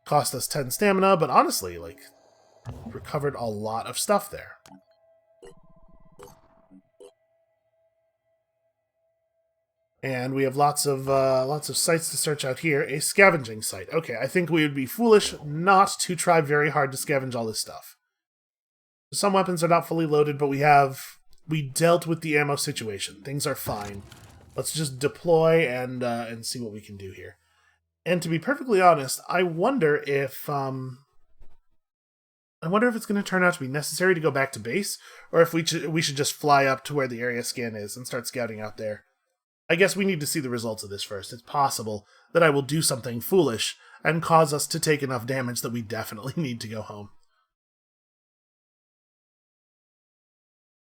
Cost us 10 stamina, but honestly, recovered a lot of stuff there. And we have lots of sites to search out here. A scavenging site. Okay, I think we would be foolish not to try very hard to scavenge all this stuff. Some weapons are not fully loaded, but we dealt with the ammo situation. Things are fine. Let's just deploy and see what we can do here. And to be perfectly honest, I wonder if it's going to turn out to be necessary to go back to base, or if we should just fly up to where the area scan is and start scouting out there. I guess we need to see the results of this first. It's possible that I will do something foolish and cause us to take enough damage that we definitely need to go home.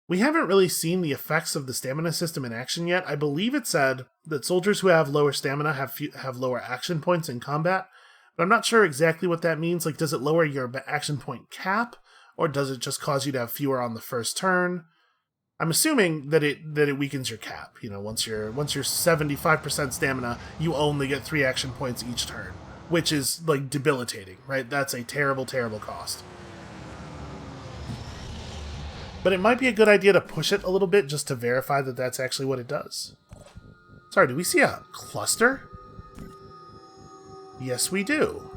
We haven't really seen the effects of the stamina system in action yet. I believe it said that soldiers who have lower stamina have lower action points in combat, but I'm not sure exactly what that means. Like, does it lower your action point cap, or does it just cause you to have fewer on the first turn? I'm assuming that it weakens your cap. You know, once you're 75% stamina, you only get 3 action points each turn, which is like debilitating, right? That's a terrible, terrible cost. But it might be a good idea to push it a little bit just to verify that that's actually what it does. Sorry, do we see a cluster? Yes, we do.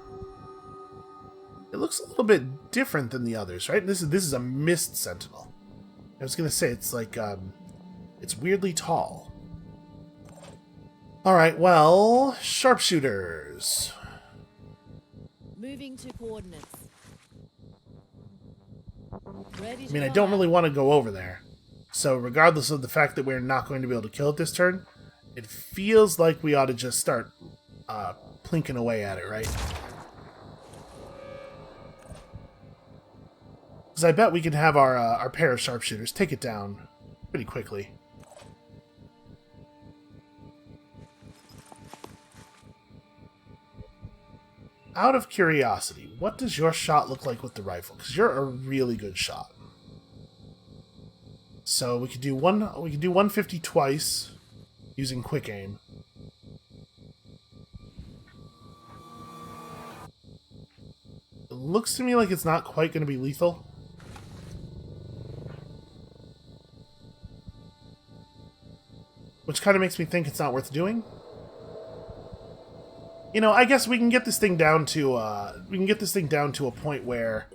It looks a little bit different than the others, right? This is a mist sentinel. I was gonna say it's like it's weirdly tall. All right, well, sharpshooters. Moving to coordinates. I mean, I don't really want to go over there. So regardless of the fact that we're not going to be able to kill it this turn, it feels like we ought to just start plinking away at it, right? Because I bet we can have our pair of sharpshooters take it down pretty quickly. Out of curiosity, what does your shot look like with the rifle? Because you're a really good shot. So we could do 150 twice using quick aim. It looks to me like it's not quite going to be lethal. Which kind of makes me think it's not worth doing. You know, I guess we can get this thing down to a point where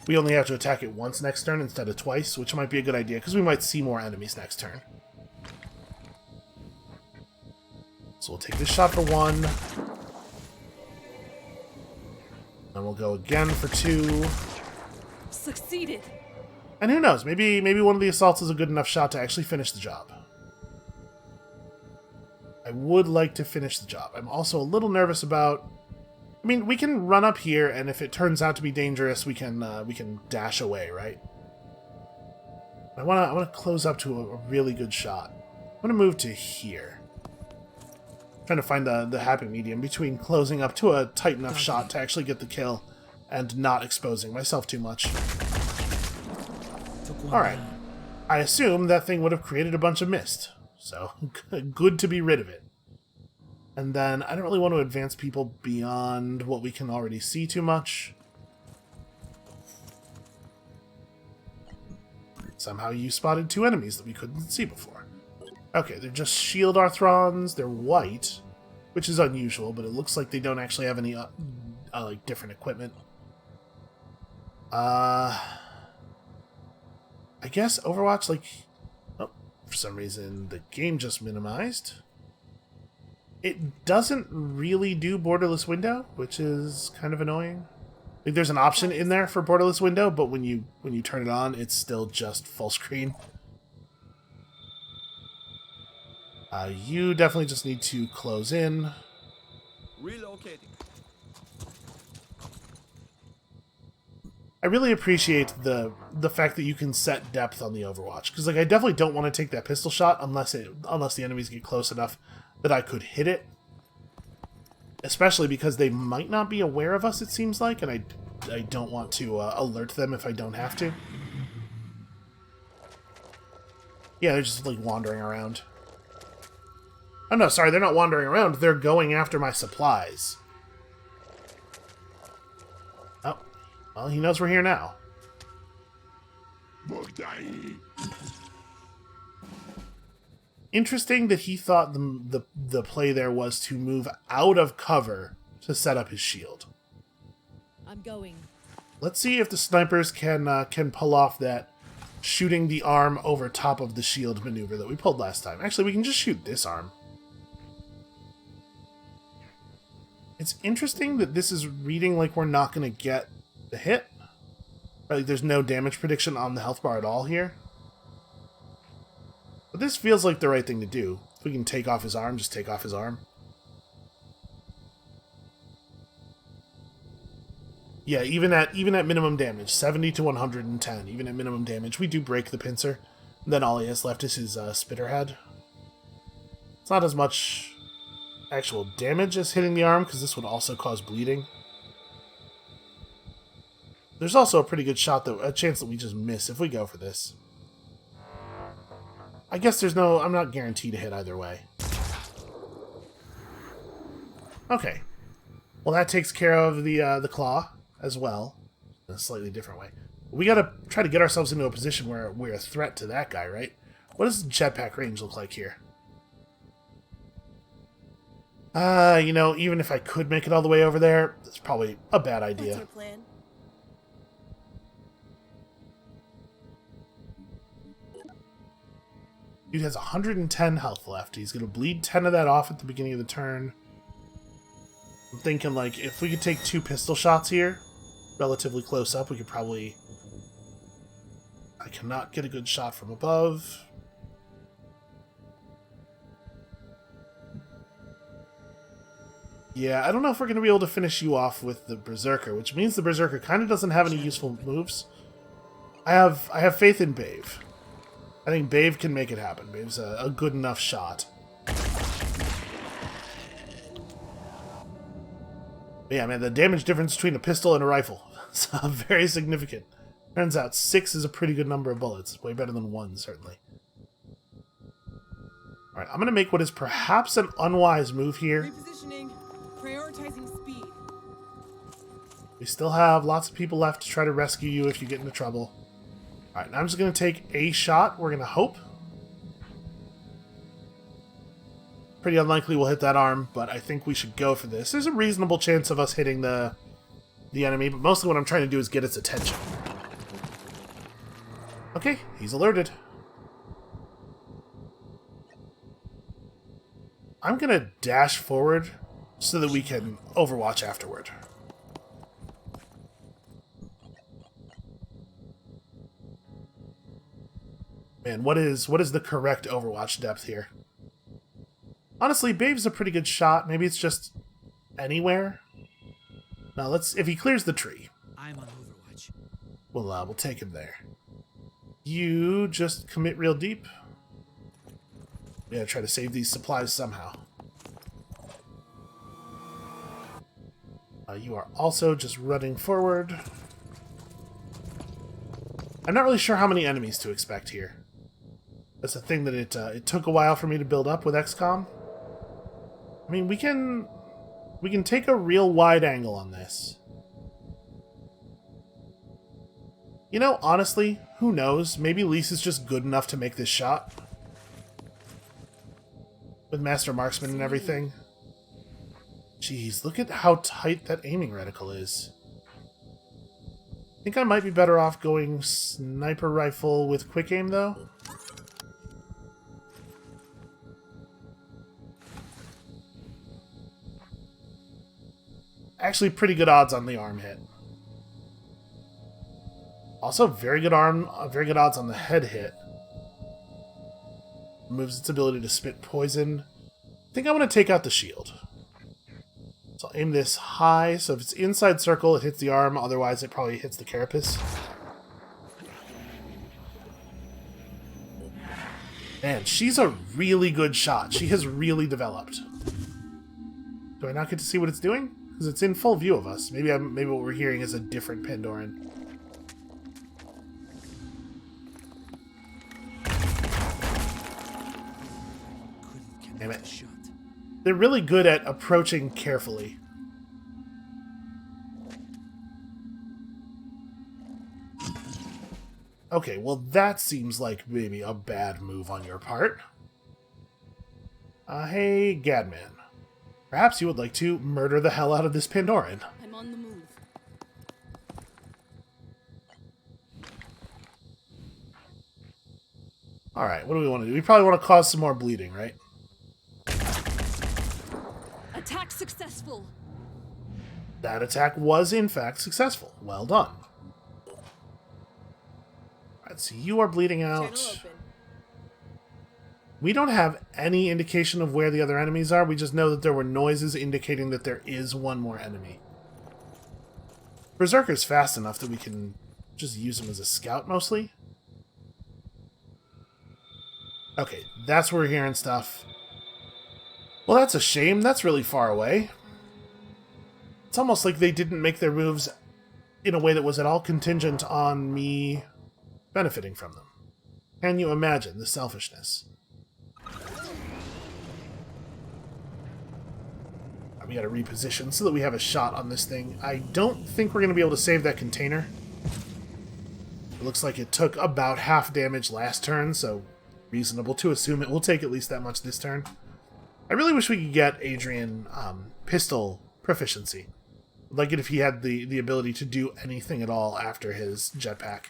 we only have to attack it once next turn instead of twice, which might be a good idea because we might see more enemies next turn. So we'll take this shot for 1. And we'll go again for 2. Succeeded. And who knows, maybe one of the assaults is a good enough shot to actually finish the job. I would like to finish the job. I'm also a little nervous about... I mean, we can run up here, and if it turns out to be dangerous, we can dash away, right? I want to close up to a really good shot. I'm going to move to here. I'm trying to find the happy medium between closing up to a tight enough shot to actually get the kill and not exposing myself too much. Alright. I assume that thing would have created a bunch of mist. So, good to be rid of it. And then, I don't really want to advance people beyond what we can already see too much. Somehow you spotted 2 enemies that we couldn't see before. Okay, they're just shield Arthrons. They're white, which is unusual, but it looks like they don't actually have any like different equipment. I guess Overwatch, like... Oh, for some reason, the game just minimized. It doesn't really do borderless window, which is kind of annoying. Like, there's an option in there for borderless window, but when you turn it on, it's still just full screen. You definitely just need to close in. Relocating. I really appreciate the fact that you can set depth on the Overwatch, because like I definitely don't want to take that pistol shot unless the enemies get close enough that I could hit it. Especially because they might not be aware of us, it seems like, and I don't want to alert them if I don't have to. Yeah, they're just like wandering around. Oh no, sorry, they're not wandering around, they're going after my supplies. Oh, well, he knows we're here now. Interesting that he thought the play there was to move out of cover to set up his shield. I'm going. Let's see if the snipers can pull off that shooting the arm over top of the shield maneuver that we pulled last time. Actually, we can just shoot this arm. It's interesting that this is reading like we're not going to get the hit. Like there's no damage prediction on the health bar at all here. But this feels like the right thing to do. If we can take off his arm, just take off his arm. Yeah, even at minimum damage, 70 to 110, even at minimum damage, we do break the pincer. And then all he has left is his spitter head. It's not as much actual damage as hitting the arm, because this would also cause bleeding. There's also a pretty good shot, though, a chance that we just miss if we go for this. I guess I'm not guaranteed to hit either way. Okay. Well, that takes care of the claw as well, in a slightly different way. We gotta try to get ourselves into a position where we're a threat to that guy, right? What does the jetpack range look like here? You know, even if I could make it all the way over there, that's probably a bad idea. What's your plan? Dude has 110 health left. He's going to bleed 10 of that off at the beginning of the turn. I'm thinking, like, if we could take 2 pistol shots here, relatively close up, we could probably... I cannot get a good shot from above. Yeah, I don't know if we're going to be able to finish you off with the Berserker, which means the Berserker kind of doesn't have any useful moves. I have faith in Bave. I think Bave can make it happen. Bave's a good enough shot. But yeah, man, the damage difference between a pistol and a rifle is very significant. Turns out 6 is a pretty good number of bullets. Way better than 1, certainly. Alright, I'm going to make what is perhaps an unwise move here. Repositioning. Prioritizing speed. We still have lots of people left to try to rescue you if you get into trouble. Alright, now I'm just going to take a shot. We're going to hope. Pretty unlikely we'll hit that arm, but I think we should go for this. There's a reasonable chance of us hitting the enemy, but mostly what I'm trying to do is get its attention. Okay, he's alerted. I'm going to dash forward so that we can overwatch afterward. Man, what is the correct Overwatch depth here? Honestly, Bave's a pretty good shot. Maybe it's just anywhere. Now if he clears the tree. I'm on Overwatch. We'll take him there. You just commit real deep. We gotta try to save these supplies somehow. You are also just running forward. I'm not really sure how many enemies to expect here. That's a thing that it took a while for me to build up with XCOM. I mean, we can take a real wide angle on this. You know, honestly, who knows? Maybe Lisa's just good enough to make this shot. With Master Marksman and everything. Jeez, look at how tight that aiming reticle is. I think I might be better off going sniper rifle with quick aim, though. Actually, pretty good odds on the arm hit. Also, very good odds on the head hit. Removes its ability to spit poison. I think I want to take out the shield. So I'll aim this high, so if it's inside circle, it hits the arm, otherwise it probably hits the carapace. Man, she's a really good shot. She has really developed. Do I not get to see what it's doing? Because it's in full view of us. Maybe what we're hearing is a different Pandoran. Damn it. They're really good at approaching carefully. Okay, well that seems like maybe a bad move on your part. Hey, Gadman. Perhaps you would like to murder the hell out of this Pandoran. I'm on the move. Alright, what do we want to do? We probably want to cause some more bleeding, right? Attack successful. That attack was, in fact, successful. Well done. Alright, so you are bleeding Channel out. open. We don't have any indication of where the other enemies are. We just know that there were noises indicating that there is one more enemy. Berserker's fast enough that we can just use him as a scout, mostly. Okay, that's where we're hearing stuff. Well, that's a shame. That's really far away. It's almost like they didn't make their moves in a way that was at all contingent on me benefiting from them. Can you imagine the selfishness? We gotta reposition so that we have a shot on this thing. I don't think we're gonna be able to save that container. It looks like it took about half damage last turn, so reasonable to assume it will take at least that much this turn. I really wish we could get Adrian pistol proficiency. I'd like it if he had the ability to do anything at all after his jetpack.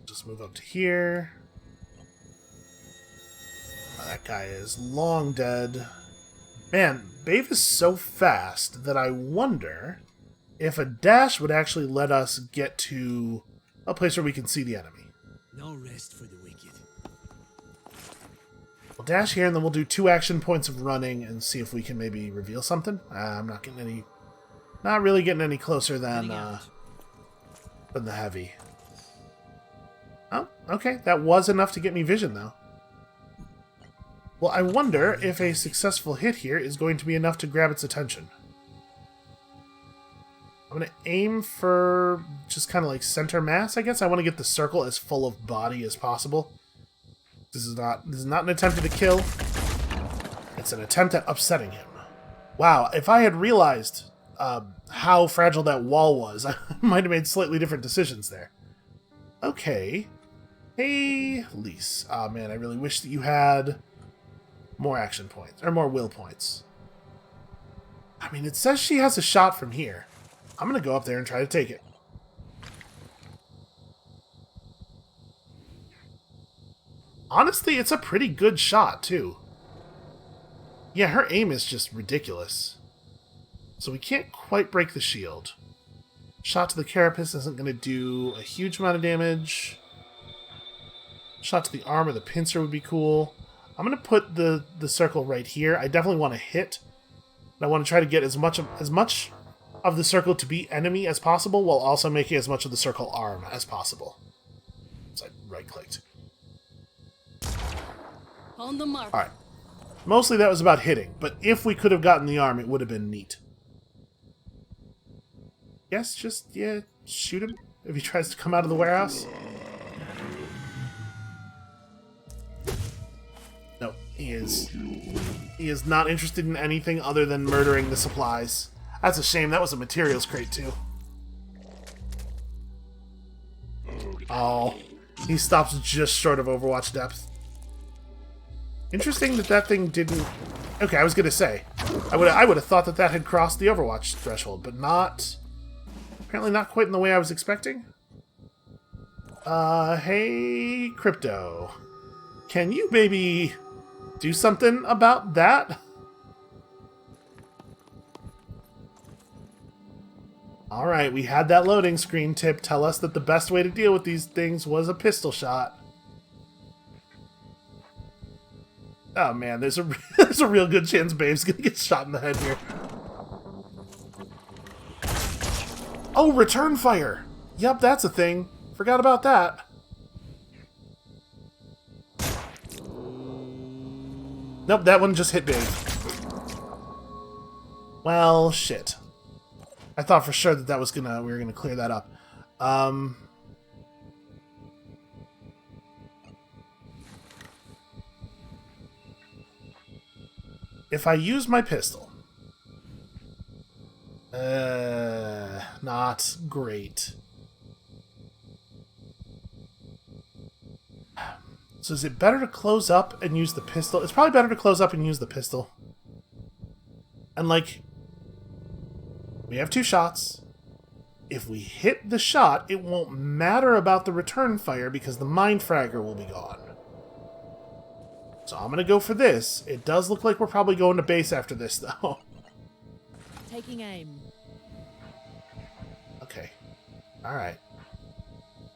Just move up to here. That guy is long dead. Man, Bave is so fast that I wonder if a dash would actually let us get to a place where we can see the enemy. No rest for the wicked. We'll dash here and then we'll do 2 action points of running and see if we can maybe reveal something. I'm not getting any... Not really getting any closer than the heavy. Oh, okay. That was enough to get me vision, though. Well, I wonder if a successful hit here is going to be enough to grab its attention. I'm going to aim for just kind of like center mass, I guess. I want to get the circle as full of body as possible. This is not an attempt to kill. It's an attempt at upsetting him. Wow, if I had realized how fragile that wall was, I might have made slightly different decisions there. Okay. Hey, Lise. Aw, man, I really wish that you had more action points, or more will points. I mean, it says she has a shot from here. I'm going to go up there and try to take it. Honestly, it's a pretty good shot, too. Yeah, her aim is just ridiculous. So we can't quite break the shield. Shot to the carapace isn't going to do a huge amount of damage. Shot to the arm or the pincer would be cool. I'm going to put the circle right here. I definitely want to hit. I want to try to get as much of the circle to be enemy as possible, while also making as much of the circle arm as possible. So I right-clicked. On the mark. Alright. Mostly that was about hitting, but if we could have gotten the arm, it would have been neat. Yes, just, yeah, shoot him if he tries to come out of the warehouse. No, he is not interested in anything other than murdering the supplies. That's a shame. That was a materials crate, too. Oh, he stops just short of Overwatch depth. Interesting that that thing didn't... Okay, I was going to say. I would have thought that had crossed the Overwatch threshold, but not... Apparently not quite in the way I was expecting. Hey, Crypto. Can you maybe do something about that? Alright, we had that loading screen tip tell us that the best way to deal with these things was a pistol shot. Oh man, there's a real good chance Babe's gonna get shot in the head here. Oh, return fire! Yep, that's a thing. Forgot about that. Nope, that one just hit Babe. Well, shit. I thought for sure that we were gonna clear that up. If I use my pistol, not great. So is it better to close up and use the pistol? It's probably better to close up and use the pistol. And, like, we have 2 shots. If we hit the shot, it won't matter about the return fire because the mind fragger will be gone. So I'm going to go for this. It does look like we're probably going to base after this, though. Taking aim. Okay. Alright.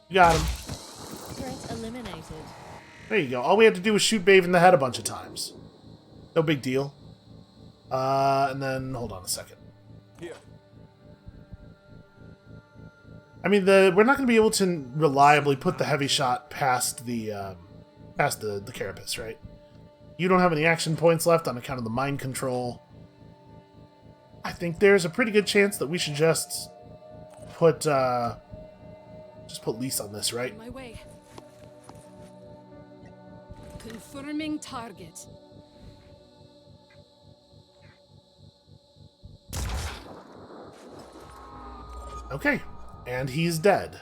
You got him. Threat eliminated. There you go. All we had to do was shoot Bave in the head a bunch of times. No big deal. And then, hold on a second. Here. I mean, we're not going to be able to reliably put the heavy shot past the carapace, right? You don't have any action points left on account of the mind control. I think there's a pretty good chance that we should just put Lise on this, right? On my way. Confirming target. Okay, and he's dead.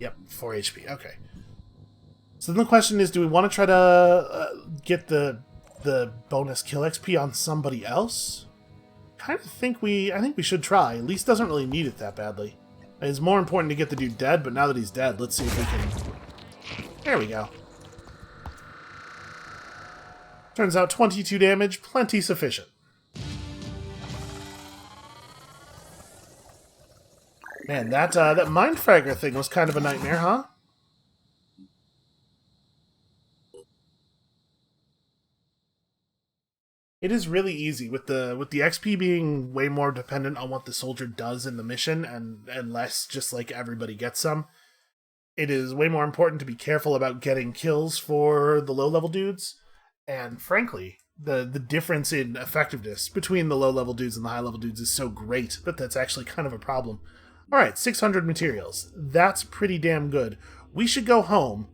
Yep, 4 HP. Okay. So then the question is, do we want to try to get the bonus kill XP on somebody else? I think we should try. Lise doesn't really need it that badly. It's more important to get the dude dead, but now that he's dead, let's see if we can... There we go. Turns out 22 damage, plenty sufficient. Man, that mind fragger thing was kind of a nightmare, huh? It is really easy with the XP being way more dependent on what the soldier does in the mission and less just like everybody gets some. It is way more important to be careful about getting kills for the low-level dudes. And frankly, the difference in effectiveness between the low-level dudes and the high-level dudes is so great that that's actually kind of a problem. Alright, 600 materials. That's pretty damn good. We should go home.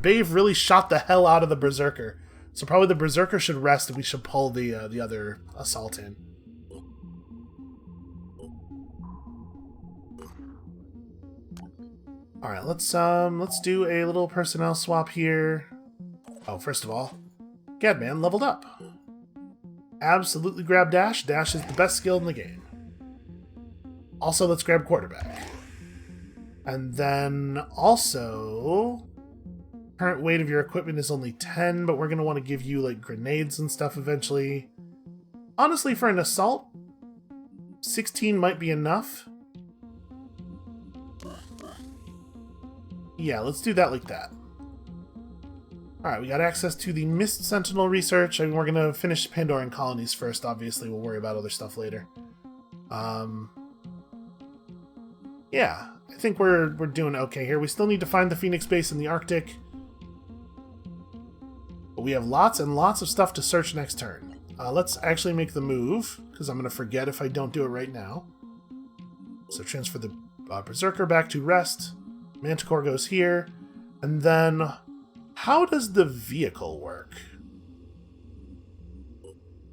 Bave really shot the hell out of the Berserker. So probably the Berserker should rest and we should pull the other assault in. Alright, let's do a little personnel swap here. Oh, first of all, Gadman leveled up. Absolutely grab Dash. Dash is the best skill in the game. Also, let's grab Quarterback. And then also, current weight of your equipment is only 10, but we're going to want to give you like grenades and stuff eventually. Honestly, for an assault, 16 might be enough. Yeah, let's do that like that. Alright, we got access to the Mist Sentinel research. I mean, we're going to finish Pandoran colonies first, obviously. We'll worry about other stuff later. Yeah, I think we're doing okay here. We still need to find the Phoenix base in the Arctic. But we have lots and lots of stuff to search next turn. Let's actually make the move, because I'm going to forget if I don't do it right now. So transfer the Berserker back to rest. Manticore goes here. And then, how does the vehicle work?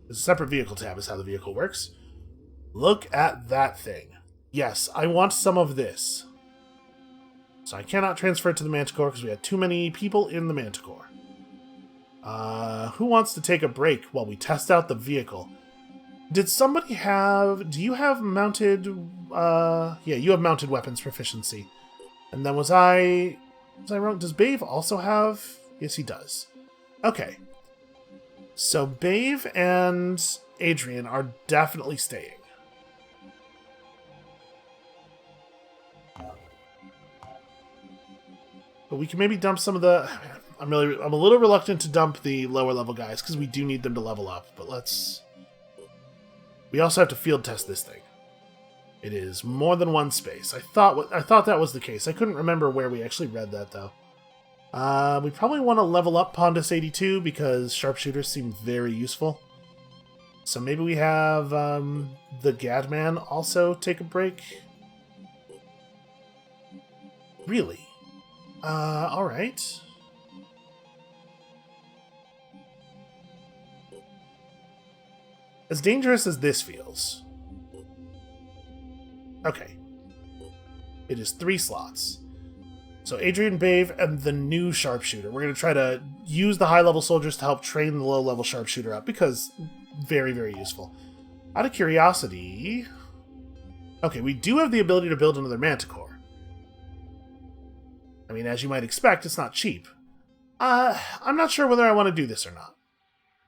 There's a separate vehicle tab is how the vehicle works. Look at that thing. Yes, I want some of this. So I cannot transfer it to the Manticore because we had too many people in the Manticore. Who wants to take a break while we test out the vehicle? Did somebody have... Do you have mounted... Yeah, you have mounted weapons proficiency. And then was I wrong? Does Bave also have... Yes, he does. Okay. So Bave and Adrian are definitely staying. But we can maybe dump some of the... I'm a little reluctant to dump the lower level guys because we do need them to level up. But let's... We also have to field test this thing. It is more than one space. I thought that was the case. I couldn't remember where we actually read that though. We probably want to level up Pondus 82 because sharpshooters seem very useful. So maybe we have the Gadman also take a break. Really? Alright. As dangerous as this feels. Okay. It is 3 slots. So Adrian Bave and the new sharpshooter. We're going to try to use the high-level soldiers to help train the low-level sharpshooter up, because very, very useful. Out of curiosity... Okay, we do have the ability to build another manticore. I mean, as you might expect, it's not cheap. I'm not sure whether I want to do this or not.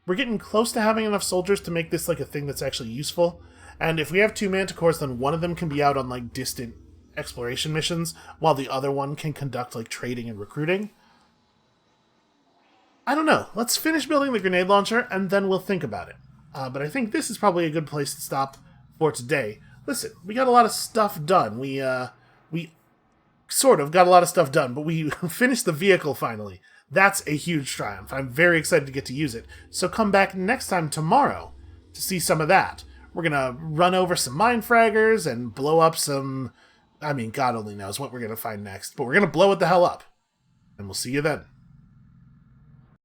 We're getting close to having enough soldiers to make this like a thing that's actually useful, and if we have 2 manticores, then one of them can be out on like distant exploration missions, while the other one can conduct like trading and recruiting. I don't know. Let's finish building the grenade launcher, and then we'll think about it. But I think this is probably a good place to stop for today. Listen, we got a lot of stuff done. We sort of got a lot of stuff done, but we finished the vehicle finally. That's a huge triumph. I'm very excited to get to use it. So come back next time tomorrow to see some of that. We're going to run over some mine fraggers and blow up some... I mean, God only knows what we're going to find next, but we're going to blow it the hell up. And we'll see you then.